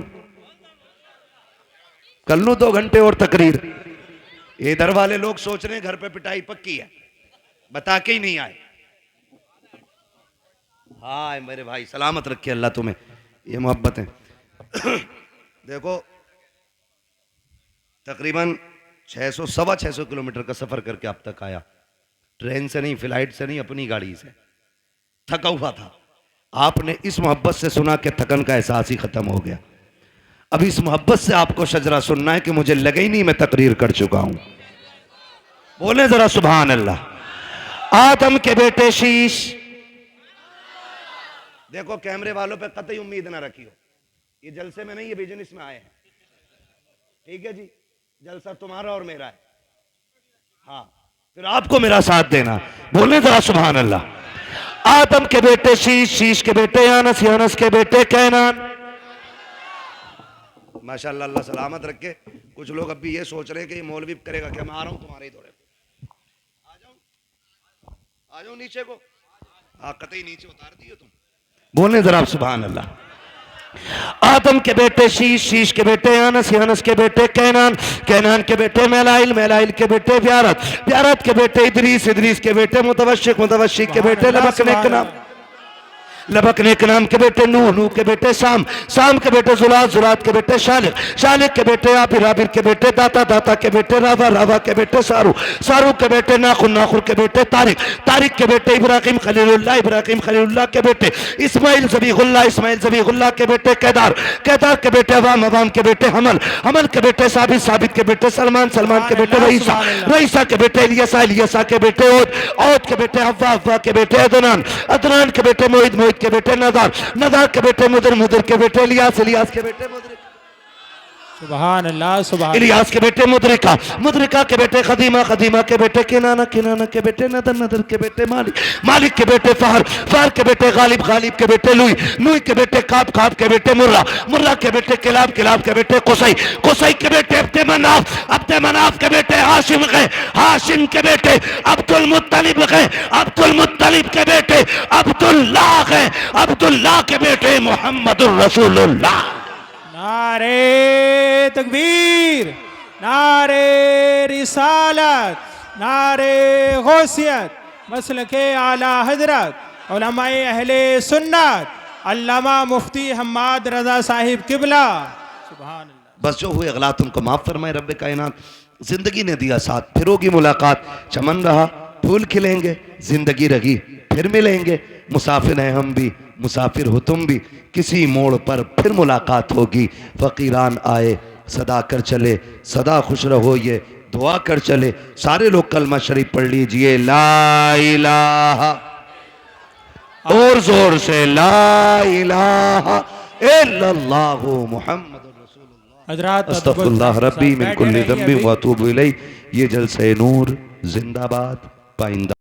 कर लूं 2 घंटे और तकरीर। इधर वाले लोग सोच रहे हैं घर पे पिटाई पक्की है, बता के ही नहीं आए। हाँ मेरे भाई, सलामत रखे अल्लाह तुम्हें, ये मोहब्बत है। देखो तकरीबन 600-625 किलोमीटर का सफर करके अब तक आया, ट्रेन से नहीं, फ्लाइट से नहीं, अपनी गाड़ी से। थका हुआ था। आपने इस मोहब्बत से सुना कि थकन का एहसास ही खत्म हो गया। अब इस मोहब्बत से आपको शजरा सुनना है कि मुझे लगे ही नहीं मैं तकरीर कर चुका हूं। बोले जरा सुभान अल्लाह। आदम के बेटे शीश। देखो कैमरे वालों पे कतई उम्मीद ना रखियो, ये जलसे में नहीं, ये बिजनेस में आए हैं। ठीक है जी, जलसा तुम्हारा और मेरा है। हाँ, फिर आपको मेरा साथ देना। बोलने जरा सुभान अल्लाह। आदम के बेटे शीश, शीश के बेटे यानस, यानस के बेटे कैनान। माशाअल्लाह, अल्लाह सलामत रखे। कुछ लोग अब भी ये सोच रहे हैं कि ये मौलवी करेगा क्या, मैं आ रहा हूं तुम्हारे ही दौरे पे। आ जाओ नीचे को। हाँ, कतई नीचे उतार दिए तुम। बोलने जरा सुभान अल्लाह। आदम के बेटे शीश, शीश के बेटे यानस, यानस के बेटे कैनान, कैनान के बेटे मेलाइल, मेलाइल के बेटे ब्यारत, ब्यारत के बेटे इदरीस, इदरीस के बेटे मुतवशिक, मुतवशिक के बेटे लबकने के नाम, लबकने के नाम के बेटे नूह, नूह के बेटे साम, साम के बेटे जुलात, जुलात के बेटे शालिक, शालिक के बेटे आबिर, आबिर के बेटे दाता, दाता के बेटे रावा, रावा के बेटे सारू, सारू के बेटे नाखुर, नाखुर के बेटे तारिक, तारिक के बेटे इब्राहिम खलीलुल्लाह, इब्राहिम खलीलुल्लाह के बेटे इस्माइल ज़बीहुल्लाह, इस्माइल ज़बीहुल्लाह के बेटे केदार, केदार के बेटे अवाम, अवाम के बेटे हमल, हमल के बेटे साबित, साबित के बेटे सलमान, सलमान के बेटे रईसा, रईसा के बेटे इलियासा, इलियासा के बेटे ओद, ओद के बेटे हव्वा, हव्वा के बेटे अदनान, अदनान के बेटे मोहित, मोहित के बेटे नदार, नदार के बेटे मुदर, मुदर के बेटे इलियास, इलियास के बेटे मुदरिक, सुभान अल्लाह, सुभान इलियास के बेटे मुदरिका, मुदरिका के बेटे खदीमा, खदीमा के बेटे किनाना, किनाना के बेटे नदर, नदर के बेटे मालिक, मालिक के बेटे फहर, फहर के बेटे गालिब, गालिब के बेटे लुई, लुई के बेटे काब, काब के बेटे मुर्रा, मुर्रा के बेटे किलाब, किलाब के बेटे कुसई, कुसई के बेटे अब्दे मनाफ, अब्दे मनाफ के बेटे हाशिम गए, हाशिम के बेटे अब्दुल मुत्तलिब गए, अब्दुल मुत्तलिब के बेटे अब्दुल्लाह गए, अब्दुल्लाह के बेटे मोहम्मदुर रसूलुल्लाह। नारे तकबीर, नारे रिसालत, नारे गौसियत, मसलके आला हजरत उलमाए अहले सुन्नत अल्लामा मुफ्ती हम्माद रजा साहिब किबला। सुभान अल्लाह। बस जो हुए अगला तुमको माफ फरमाए रब्बे कायनात। जिंदगी ने दिया साथ, फिर होगी मुलाकात, चमन रहा फूल खिलेंगे, जिंदगी रही फिर मिलेंगे। मुसाफिर हैं हम भी, मुसाफिर हो तुम भी, किसी मोड़ पर फिर मुलाकात होगी। फकीरान आए सदा कर चले, सदा खुश रहो ये दुआ कर चले। सारे लोग कलमा शरीफ पढ़ लीजिए, ला इलाहा, और जोर से ला इलाहा इल्लल्लाहु मुहम्मदुर रसूलुल्लाह हजरात अस्तगफिरुल्लाह रब्बी मिन कुल्ली ज़ंबि व अतूबु इलैह। ये जलसे नूर जिंदाबाद पाइंदा।